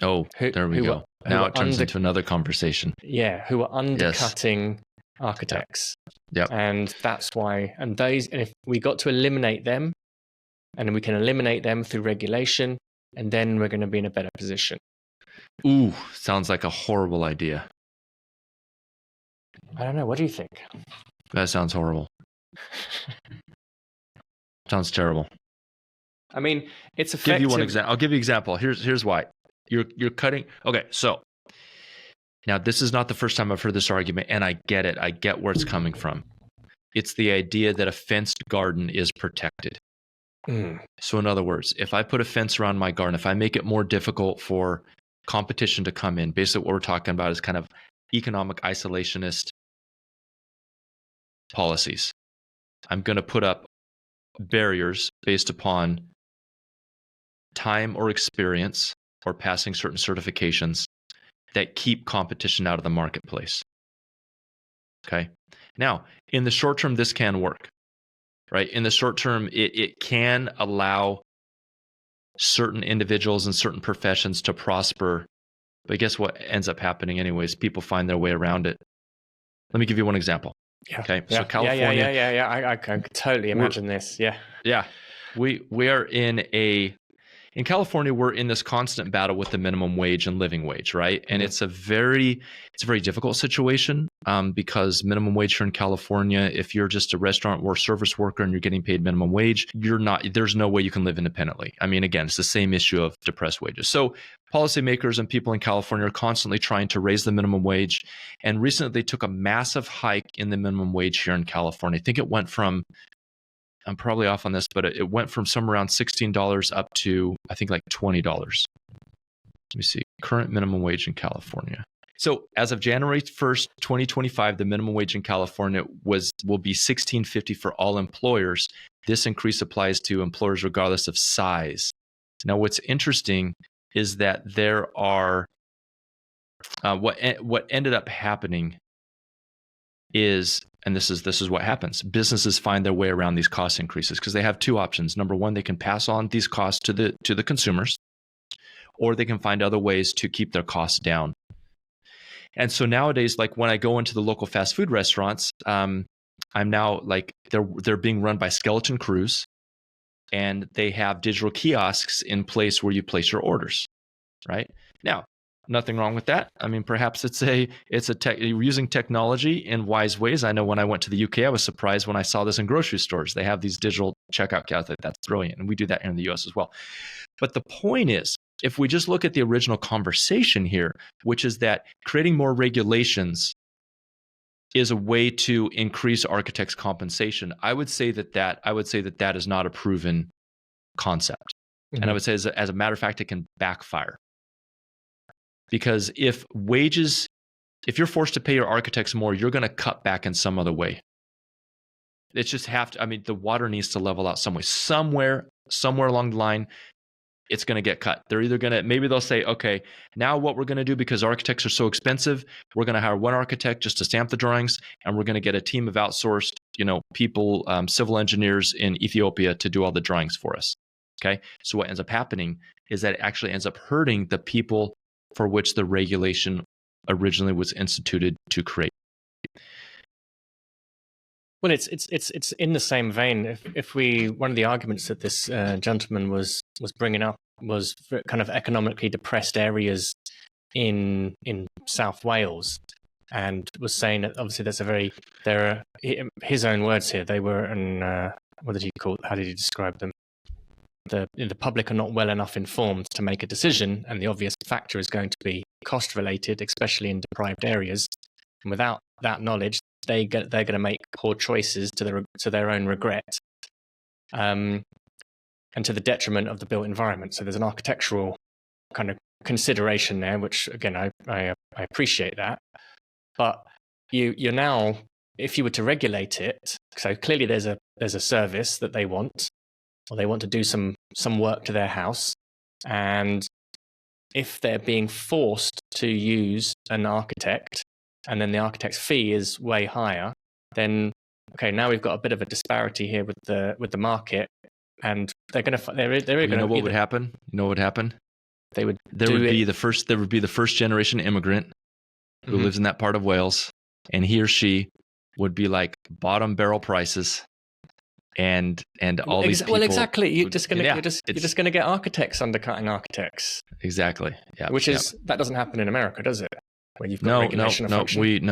Oh, there we go. Now it turns into another conversation. Yeah, who are undercutting architects. Yeah. And that's why, and if we got to eliminate them, and we can eliminate them through regulation, and then we're going to be in a better position. Ooh, sounds like a horrible idea. I don't know. What do you think? That sounds horrible. Sounds terrible. I mean, it's effective. Give you one example. I'll give you an example. Here's why. You're cutting. Okay, so now this is not the first time I've heard this argument, and I get it. I get where it's coming from. It's the idea that a fenced garden is protected. So in other words, if I put a fence around my garden, if I make it more difficult for competition to come in, basically what we're talking about is kind of economic isolationist policies. I'm going to put up barriers based upon time or experience or passing certain certifications that keep competition out of the marketplace. Okay. Now, in the short term, this can work, right? In the short term, it can allow certain individuals and certain professions to prosper. But guess what ends up happening anyways? People find their way around it. Let me give you one example. Yeah. Okay. Yeah. So California. I can totally imagine this. Yeah. Yeah. We are in California, we're in this constant battle with the minimum wage and living wage, right? And it's a very difficult situation because minimum wage here in California, if you're just a restaurant or service worker and you're getting paid minimum wage, there's no way you can live independently. I mean, again, it's the same issue of depressed wages. So policymakers and people in California are constantly trying to raise the minimum wage. And recently they took a massive hike in the minimum wage here in California. I think it went from, I'm probably off on this, but it went from somewhere around $16 up to, I think, like $20. Let me see. Current minimum wage in California. So as of January 1st, 2025, the minimum wage in California will be $16.50 for all employers. This increase applies to employers regardless of size. Now, what's interesting is that there are what ended up happening is, and this is what happens. Businesses find their way around these cost increases because they have two options. Number one, they can pass on these costs to the consumers, or they can find other ways to keep their costs down. And so nowadays, like when I go into the local fast food restaurants, I'm now like they're being run by skeleton crews, and they have digital kiosks in place where you place your orders. Right now, nothing wrong with that. I mean, perhaps you're using technology in wise ways. I know when I went to the UK, I was surprised when I saw this in grocery stores. They have these digital checkout kiosks. That's brilliant, and we do that here in the US as well. But the point is, if we just look at the original conversation here, which is that creating more regulations is a way to increase architects' compensation, I would say that is not a proven concept. Mm-hmm. And I would say, as a matter of fact, it can backfire. Because if you're forced to pay your architects more, you're going to cut back in some other way. It's just the water needs to level out some way. Somewhere along the line, it's going to get cut. They're either maybe they'll say, okay, now what we're going to do, because architects are so expensive, we're going to hire one architect just to stamp the drawings, and we're going to get a team of outsourced, people, civil engineers in Ethiopia to do all the drawings for us. Okay. So what ends up happening is that it actually ends up hurting the people for which the regulation originally was instituted to create. Well, it's in the same vein. If one of the arguments that this gentleman was bringing up was kind of economically depressed areas in South Wales, and was saying that obviously his own words here. They were how did he describe them? The public are not well enough informed to make a decision, and the obvious factor is going to be cost related, especially in deprived areas. And without that knowledge, they're going to make poor choices to their own regret, and to the detriment of the built environment. So there's an architectural kind of consideration there, which again I appreciate that. But you're now, if you were to regulate it, so clearly there's a service that they want, or they want to do some work to their house, and if they're being forced to use an architect, and then the architect's fee is way higher, then okay, now we've got a bit of a disparity here with the market, and they're going to. You know what would happen? You know what would happen? There would be the first generation immigrant who lives in that part of Wales, and he or she would be like bottom barrel prices. And all these people. Well, exactly. You're just going to get architects undercutting architects. Exactly. Yeah. That doesn't happen in America, does it? Where you've got regulation of function.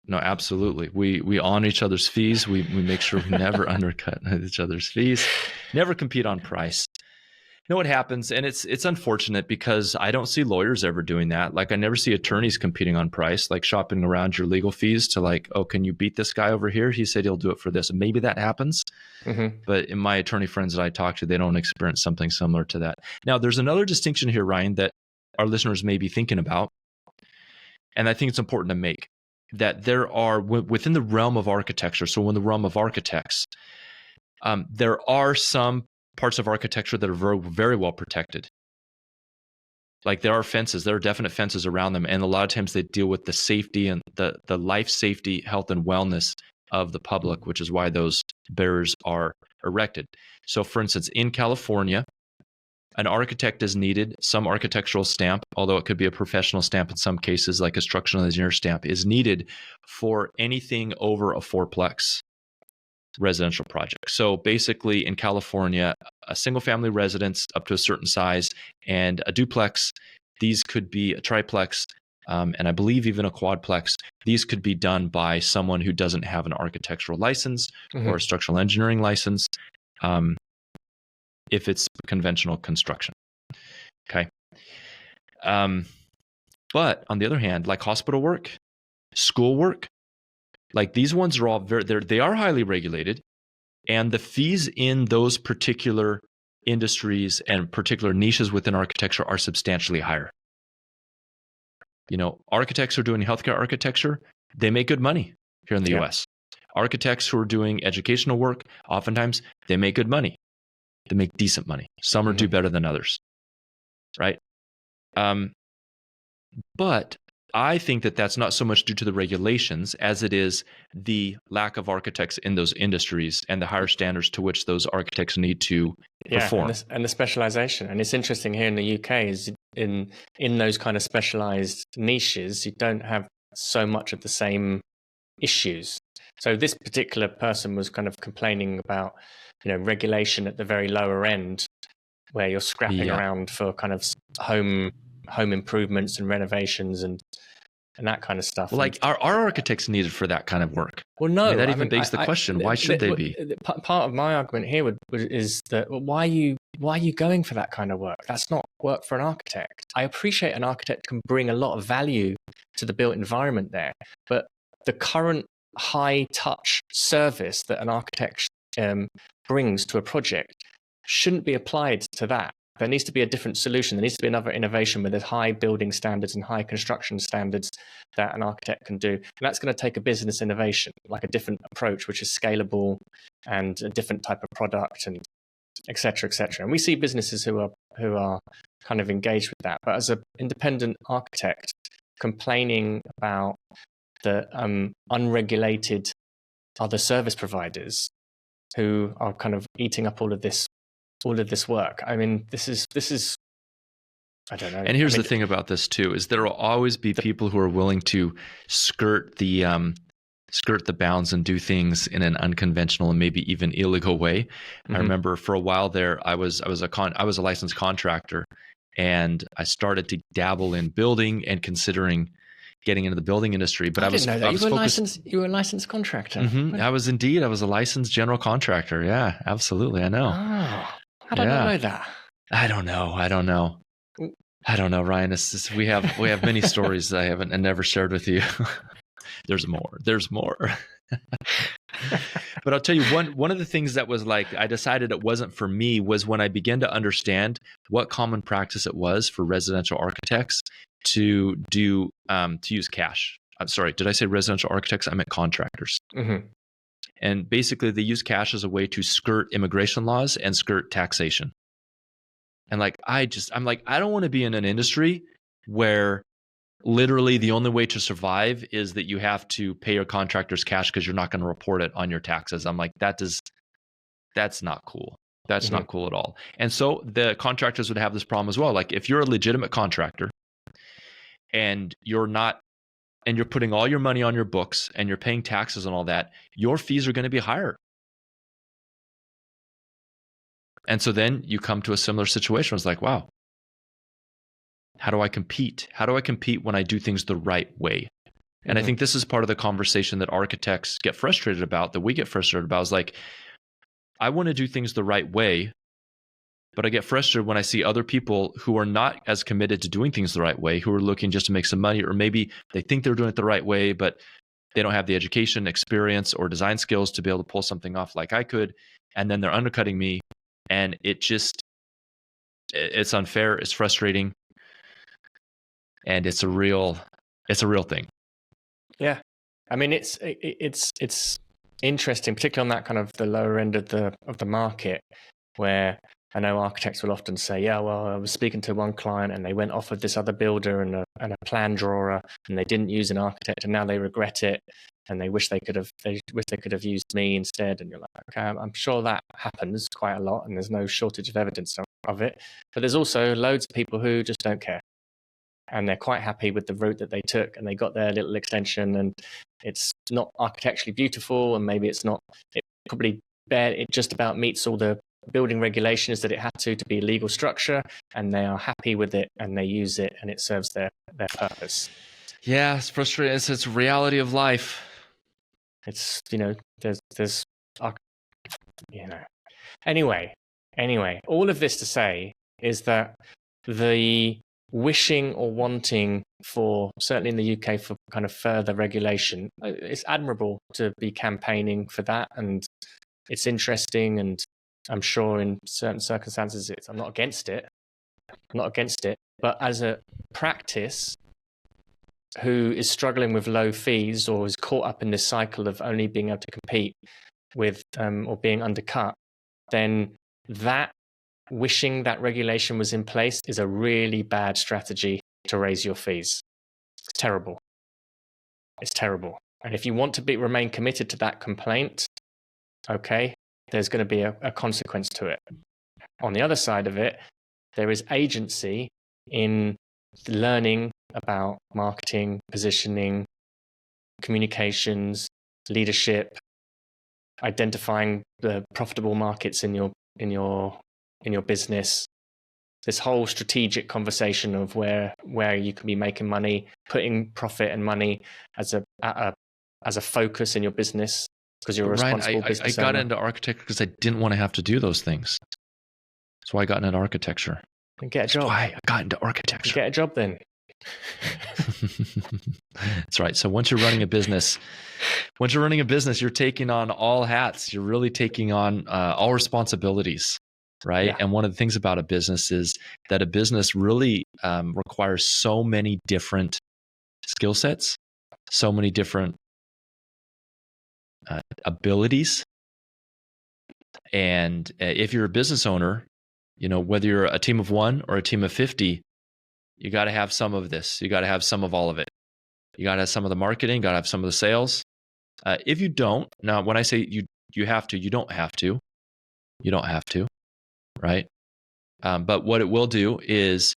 No, absolutely. We honor each other's fees. We make sure we never undercut each other's fees. Never compete on price. You know what happens, and it's unfortunate because I don't see lawyers ever doing that. Like I never see attorneys competing on price, like shopping around your legal fees to like, oh, can you beat this guy over here? He said he'll do it for this. And maybe that happens. Mm-hmm. But in my attorney friends that I talk to, they don't experience something similar to that. Now, there's another distinction here, Ryan, that our listeners may be thinking about. And I think it's important to make that there are within the realm of architecture. So in the realm of architects, there are some parts of architecture that are very, very well protected. Like there are definite fences around them. And a lot of times they deal with the safety and the life safety, health and wellness of the public, which is why those barriers are erected. So for instance, in California, an architect is needed. Some architectural stamp, although it could be a professional stamp in some cases, like a structural engineer stamp, is needed for anything over a fourplex residential project. So basically in California, a single family residence up to a certain size and a duplex, these could be a triplex, and I believe even a quadplex. These could be done by someone who doesn't have an architectural license or a structural engineering license, if it's conventional construction. Okay. But on the other hand, like hospital work, school work, like these ones are all they are highly regulated, and the fees in those particular industries and particular niches within architecture are substantially higher. Architects who are doing healthcare architecture, they make good money here in the US. Architects who are doing educational work, oftentimes they make good money. They make decent money. Some are do better than others, right? But I think that that's not so much due to the regulations as it is the lack of architects in those industries and the higher standards to which those architects need to perform. And the specialization. And it's interesting here in the UK is in those kind of specialized niches, you don't have so much of the same issues. So this particular person was kind of complaining about, regulation at the very lower end, where you're scrapping around for kind of home improvements and renovations and that kind of stuff. Well, like our architects needed for that kind of work. Well, no, that even begs the question: why should they be? Part of my argument here is that why are you going for that kind of work? That's not work for an architect. I appreciate an architect can bring a lot of value to the built environment there, but the current high touch service that an architect brings to a project shouldn't be applied to that. There needs to be a different solution. There needs to be another innovation where there's high building standards and high construction standards that an architect can do. And that's going to take a business innovation, like a different approach, which is scalable and a different type of product and et cetera, et cetera. And we see businesses who are kind of engaged with that. But as an independent architect, complaining about the unregulated other service providers who are kind of eating up all of this work. I mean, this is I don't know. And here's the thing about this too, is there will always be people who are willing to skirt the bounds and do things in an unconventional and maybe even illegal way. I remember for a while there, I was a licensed contractor, and I started to dabble in building and considering getting into the building industry. But I didn't know that. You were a licensed contractor. I was a licensed general contractor. Yeah, absolutely. I know. Oh. How did I know that? I don't know, Ryan. We have many stories that I haven't and never shared with you. There's more. But I'll tell you, one of the things that was like, I decided it wasn't for me was when I began to understand what common practice it was for residential architects to do, to use cash. I'm sorry, did I say residential architects? I meant contractors. And basically they use cash as a way to skirt immigration laws and skirt taxation. And like, I don't want to be in an industry where literally the only way to survive is that you have to pay your contractors cash because you're not going to report it on your taxes. I'm like, that's not cool. That's not cool at all. And so the contractors would have this problem as well. Like if you're a legitimate contractor and you're putting all your money on your books and you're paying taxes and all that, your fees are going to be higher. And so then you come to a similar situation. It's like, wow, how do I compete? How do I compete when I do things the right way? And I think this is part of the conversation that architects get frustrated about, that we get frustrated about, is like, I want to do things the right way, but I get frustrated when I see other people who are not as committed to doing things the right way, who are looking just to make some money, or maybe they think they're doing it the right way, but they don't have the education, experience, or design skills to be able to pull something off like I could. And then they're undercutting me. And it's unfair. It's frustrating. And it's a real thing. Yeah. I mean, it's interesting, particularly on that kind of the lower end of the market, where I know architects will often say, yeah, well, I was speaking to one client and they went off of this other builder and a plan drawer, and they didn't use an architect, and now they regret it, and they wish they could have used me instead. And you're like, okay, I'm sure that happens quite a lot, and there's no shortage of evidence of it. But there's also loads of people who just don't care, and they're quite happy with the route that they took, and they got their little extension, and it's not architecturally beautiful, and maybe it just about meets all the building regulations that it had to be a legal structure, and they are happy with it, and they use it, and it serves their purpose. Yeah, it's frustrating. It's reality of life. It's, there's Anyway, all of this to say is that the wishing or wanting for, certainly in the UK, for kind of further regulation, it's admirable to be campaigning for that, and it's interesting, and I'm sure in certain circumstances I'm not against it, but as a practice, who is struggling with low fees or is caught up in this cycle of only being able to compete with or being undercut, then that wishing that regulation was in place is a really bad strategy to raise your fees. It's terrible. It's terrible. And if you want to remain committed to that complaint, okay, there's going to be a consequence to it. On the other side of it, there is agency in learning about marketing, positioning, communications, leadership, identifying the profitable markets in your business. This whole strategic conversation of where you can be making money, putting profit and money as a focus in your business because you're a responsible business owner. I got into architecture because I didn't want to have to do those things. That's why I got into architecture. And get a job. That's why I got into architecture. Get a job then. That's right. So once you're running a business, you're taking on all hats. You're really taking on all responsibilities, right? Yeah. And one of the things about a business is that a business really requires so many different skill sets, so many different abilities. And if you're a business owner, whether you're a team of 1 or a team of 50, you got to have some of this. You got to have some of all of it. You got to have some of the marketing, got to have some of the sales. If you don't, now when I say you have to, you don't have to. You don't have to, right? But what it will do is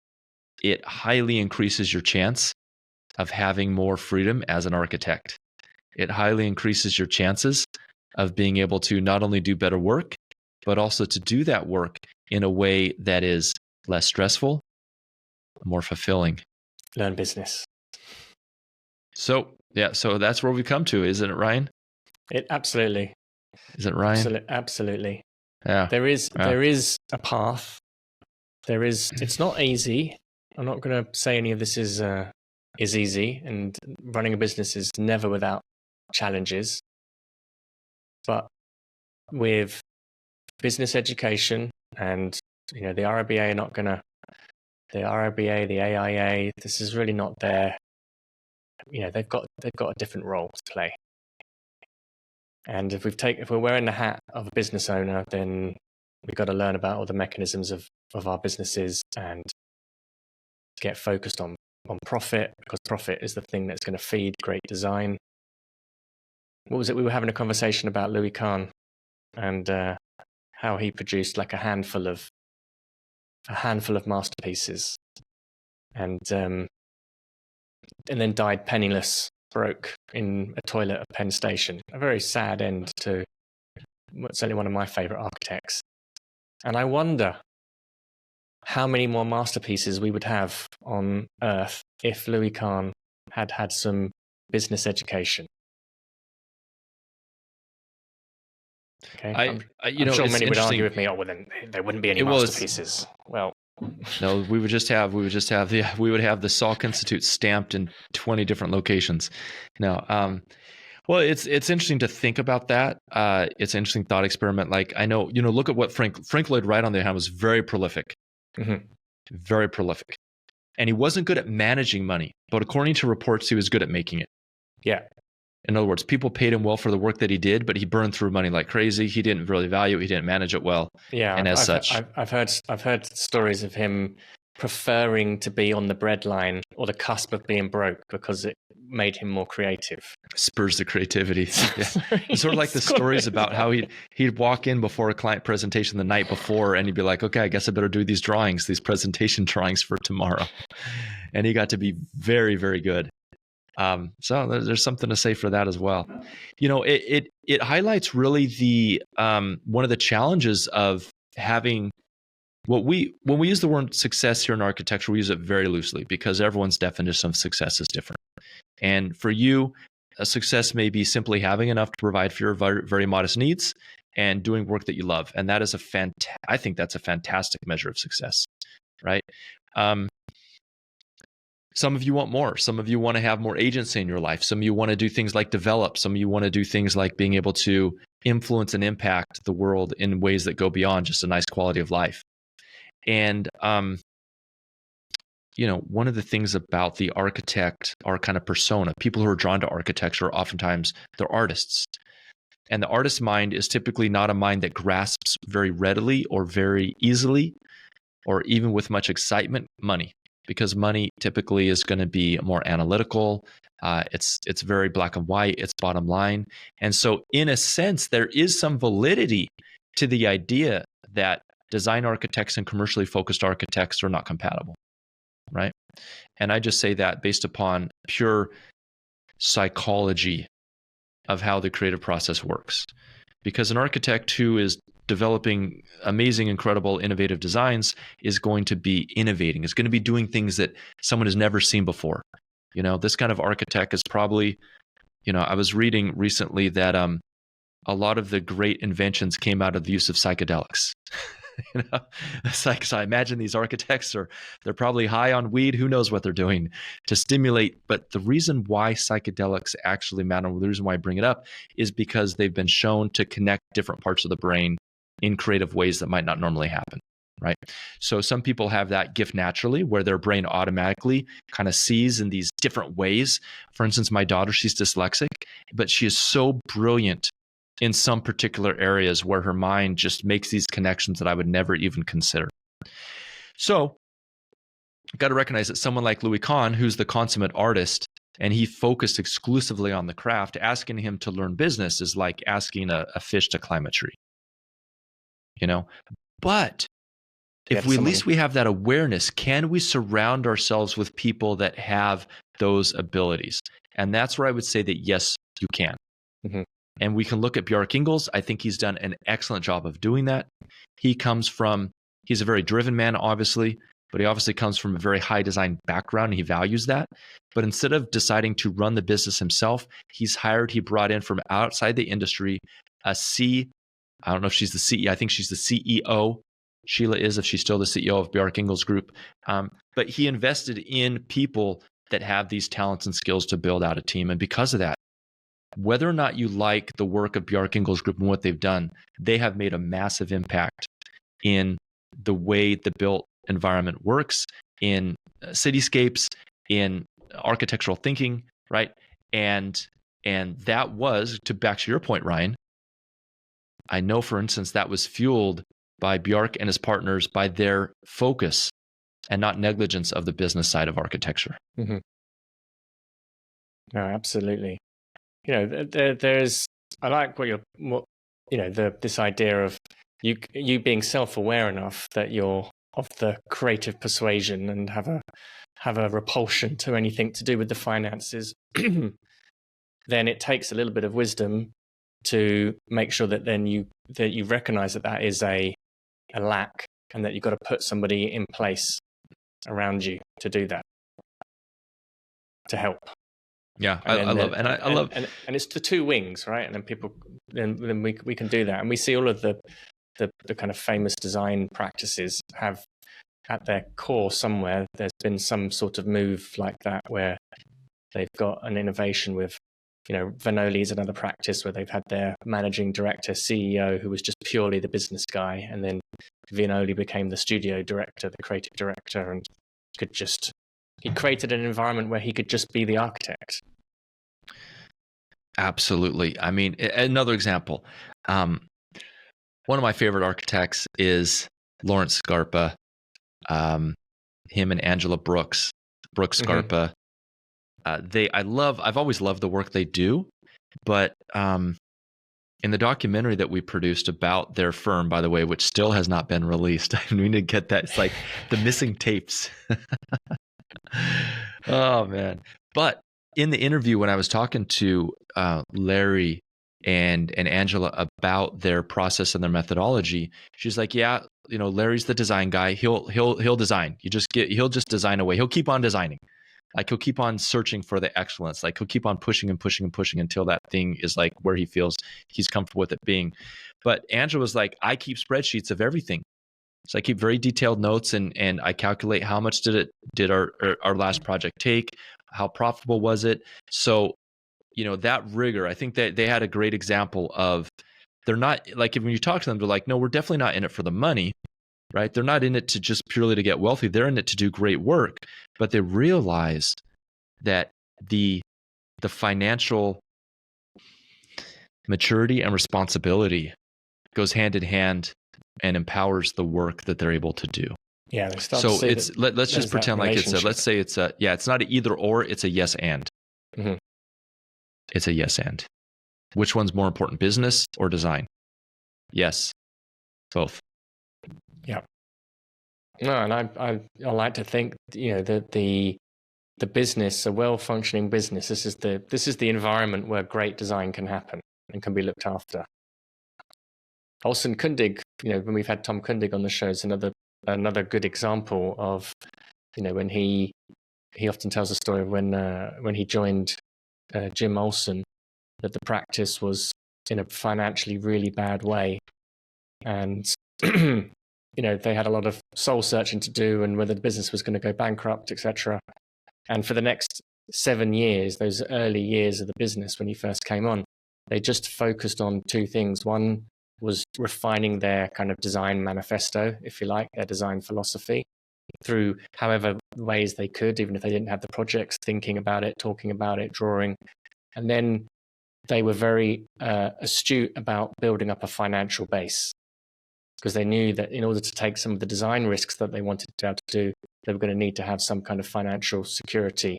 it highly increases your chance of having more freedom as an architect. It highly increases your chances of being able to not only do better work, but also to do that work in a way that is less stressful, more fulfilling. Learn business. So that's where we come to, isn't it, Ryan? It absolutely. Is it, Ryan? Absolutely. Yeah. There is a path. It's not easy. I'm not going to say any of this is easy, and running a business is never without challenges. But with business education and the RIBA are not going to. The RIBA, the AIA, this is really not their. They've got a different role to play. And if we're wearing the hat of a business owner, then we've got to learn about all the mechanisms of our businesses and get focused on profit, because profit is the thing that's going to feed great design. What was it? We were having a conversation about Louis Kahn and how he produced like a handful of masterpieces, and then died penniless, broke in a toilet at Penn Station. A very sad end to certainly one of my favorite architects. And I wonder how many more masterpieces we would have on Earth if Louis Kahn had had some business education. Okay, I'm sure many would argue with me. Oh, well, then there wouldn't be any masterpieces. Well, no, we would have the Salk Institute stamped in 20 different locations. No, well, it's interesting to think about that. It's an interesting thought experiment. Like, I know, look at what Frank Lloyd Wright on the other hand was very prolific, very prolific, and he wasn't good at managing money, but according to reports, he was good at making it. Yeah. In other words, people paid him well for the work that he did, but he burned through money like crazy. He didn't really value it. He didn't manage it well. Yeah, and I've heard stories of him preferring to be on the breadline or the cusp of being broke because it made him more creative. Spurs the creativity. Yeah. It's sort of like the stories about how he'd walk in before a client presentation the night before, and he'd be like, "Okay, I guess I better do these presentation drawings for tomorrow," and he got to be very, very good. So there's something to say for that as well. It highlights really the one of the challenges of having when we use the word success here in architecture, we use it very loosely because everyone's definition of success is different. And for you, a success may be simply having enough to provide for your very, very modest needs and doing work that you love. And that is I think that's a fantastic measure of success, right? Some of you want more. Some of you want to have more agency in your life. Some of you want to do things like develop. Some of you want to do things like being able to influence and impact the world in ways that go beyond just a nice quality of life. And one of the things about the architect, our kind of persona, people who are drawn to architecture, oftentimes they're artists. And the artist's mind is typically not a mind that grasps very readily or very easily, or even with much excitement, money, because money typically is going to be more analytical. It's very black and white. It's bottom line. And so in a sense, there is some validity to the idea that design architects and commercially focused architects are not compatible, right? And I just say that based upon pure psychology of how the creative process works. Because an architect who is developing amazing, incredible, innovative designs is going to be innovating, is going to be doing things that someone has never seen before. This kind of architect is probably, I was reading recently that a lot of the great inventions came out of the use of psychedelics. It's like, so I imagine these architects they're probably high on weed. Who knows what they're doing to stimulate? But the reason why psychedelics actually matter, the reason why I bring it up, is because they've been shown to connect different parts of the brain in creative ways that might not normally happen, right? So some people have that gift naturally, where their brain automatically kind of sees in these different ways. For instance, my daughter, she's dyslexic, but she is so brilliant in some particular areas where her mind just makes these connections that I would never even consider. So I've got to recognize that someone like Louis Kahn, who's the consummate artist, and he focused exclusively on the craft, asking him to learn business is like asking a fish to climb a tree. But if we at least we have that awareness, can we surround ourselves with people that have those abilities? And that's where I would say that yes, you can. Mm-hmm. And we can look at Bjarke Ingels. I think he's done an excellent job of doing that. He's a very driven man, obviously, but he obviously comes from a very high design background. And he values that. But instead of deciding to run the business himself, he brought in from outside the industry I don't know if she's the CEO. I think she's the CEO. Sheila is, if she's still the CEO of Bjarke Ingels Group. But he invested in people that have these talents and skills to build out a team. And because of that, whether or not you like the work of Bjarke Ingels Group and what they've done, they have made a massive impact in the way the built environment works, in cityscapes, in architectural thinking, right? And that was, back to your point, Ryan, I know, for instance, that was fueled by Bjarke and his partners by their focus and not negligence of the business side of architecture. Mm-hmm. No, absolutely. There's, I like this idea of you being self-aware enough that you're of the creative persuasion and have a repulsion to anything to do with the finances. Then it takes a little bit of wisdom to make sure that then you recognize that is a lack, and that you've got to put somebody in place around you to do that, to help. Yeah, I love, and it's the two wings, right? And then we can do that, and we see all of the kind of famous design practices have at their core somewhere. There's been some sort of move like that where they've got an innovation with, Vanoli is another practice where they've had their managing director, CEO, who was just purely the business guy, and then Vanoli became the studio director, the creative director, and he created an environment where he could just be the architect. Absolutely. I mean, another example. One of my favorite architects is Lawrence Scarpa. Him and Angela Brooks Scarpa. I've always loved the work they do, but in the documentary that we produced about their firm, by the way, which still has not been released, I need to get that. It's like the missing tapes. Oh man! But in the interview, when I was talking to Larry and Angela about their process and their methodology, she's like, "Yeah, Larry's the design guy. He'll design. He'll just design away. He'll keep on designing. Like he'll keep on searching for the excellence. Like he'll keep on pushing and pushing and pushing until that thing is like where he feels he's comfortable with it being." But Angela was like, "I keep spreadsheets of everything. So I keep very detailed notes and I calculate how much did our last project take, how profitable was it." So, that rigor, I think that they had a great example of, they're not like, when you talk to them, they're like, "No, we're definitely not in it for the money. right? They're not in it to just purely to get wealthy. They're in it to do great work, but they realize that the financial maturity and responsibility goes hand in hand and empowers the work that they're able to do. Yeah, they start so to see it's let's just pretend like it's let's say it's it's not an either or, it's a yes and. Mm-hmm. It's a yes and. Which one's more important, business or design? Yes, both. Yeah. No, and I like to think, that the business, a well-functioning business, this is the environment where great design can happen and can be looked after. Also, Kundig, when we've had Tom Kundig on the show, is another good example of, when he often tells a story of when he joined Jim Olsen, that the practice was in a financially really bad way, and they had a lot of soul searching to do, and whether the business was going to go bankrupt, etc. And for the next 7 years, those early years of the business when he first came on, they just focused on two things. One was refining their kind of design manifesto, if you like, their design philosophy, through however ways they could, even if they didn't have the projects, thinking about it, talking about it, drawing. And then they were very astute about building up a financial base, because they knew that in order to take some of the design risks that they wanted to be able to do, they were going to need to have some kind of financial security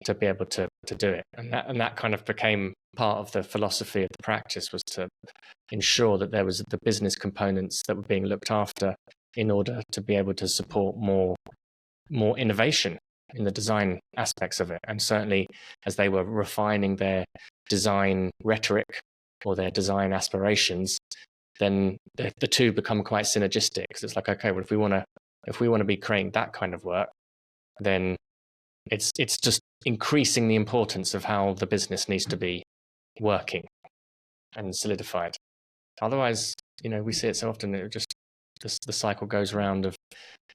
to be able to do it. And that kind of became part of the philosophy of the practice, was to ensure that there was the business components that were being looked after in order to be able to support more innovation in the design aspects of it. And certainly as they were refining their design rhetoric or their design aspirations, then the two become quite synergistic. Because it's like, okay, well, if we want to be creating that kind of work, then it's just increasing the importance of how the business needs to be working and solidified. Otherwise, we see it so often, it just the cycle goes around of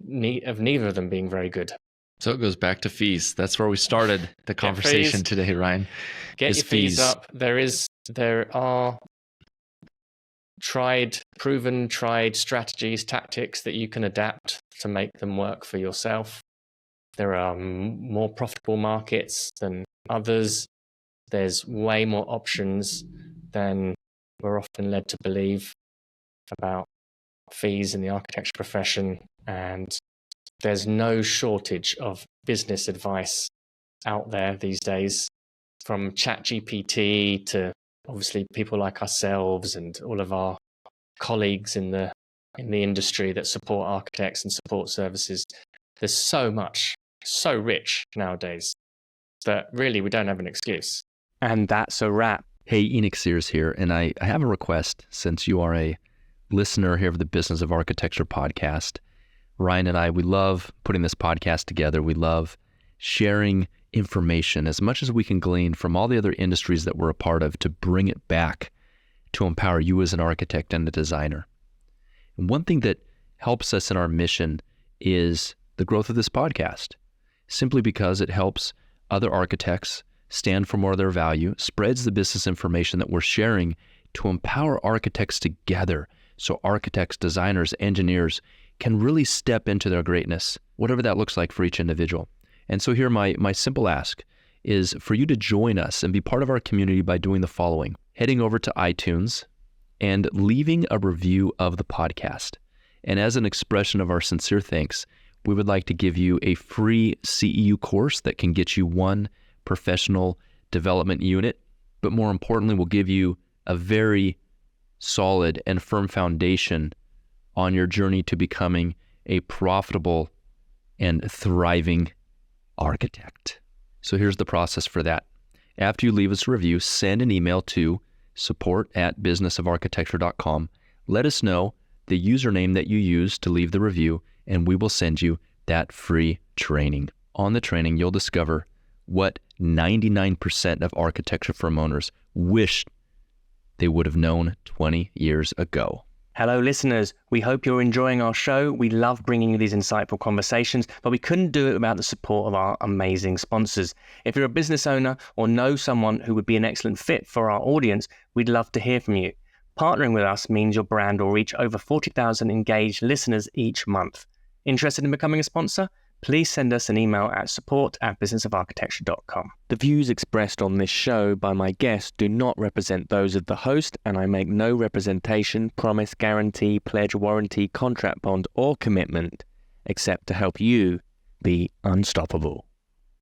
neither of them being very good. So it goes back to fees. That's where we started the conversation today, Ryan. Get your fees up. There are proven strategies, tactics that you can adapt to make them work for yourself. There are more profitable markets than others. There's way more options than we're often led to believe about fees in the architecture profession. And there's no shortage of business advice out there these days, from ChatGPT to obviously people like ourselves and all of our colleagues in the industry that support architects and support services. There's so much, so rich nowadays, that really we don't have an excuse. And that's a wrap. Hey, Enoch Sears here, and I have a request. Since you are a listener here of the Business of Architecture podcast, Ryan and I, we love putting this podcast together. We love sharing information as much as we can glean from all the other industries that we're a part of to bring it back to empower you as an architect and a designer. And one thing that helps us in our mission is the growth of this podcast, simply because it helps other architects stand for more of their value, spreads the business information that we're sharing to empower architects together, so architects, designers, engineers can really step into their greatness, whatever that looks like for each individual. And so here my simple ask is for you to join us and be part of our community by doing the following: heading over to iTunes and leaving a review of the podcast. And as an expression of our sincere thanks, we would like to give you a free CEU course that can get you one professional development unit, but more importantly, we'll give you a very solid and firm foundation on your journey to becoming a profitable and thriving architect. So here's the process for that. After you leave us a review, send an email to support@businessofarchitecture.com. Let us know the username that you use to leave the review, and we will send you that free training. On the training, you'll discover what 99% of architecture firm owners wish they would have known 20 years ago. Hello, listeners. We hope you're enjoying our show. We love bringing you these insightful conversations, but we couldn't do it without the support of our amazing sponsors. If you're a business owner or know someone who would be an excellent fit for our audience, we'd love to hear from you. Partnering with us means your brand will reach over 40,000 engaged listeners each month. Interested in becoming a sponsor? Please send us an email at support@businessofarchitecture.com. The views expressed on this show by my guests do not represent those of the host, and I make no representation, promise, guarantee, pledge, warranty, contract bond, or commitment except to help you be unstoppable.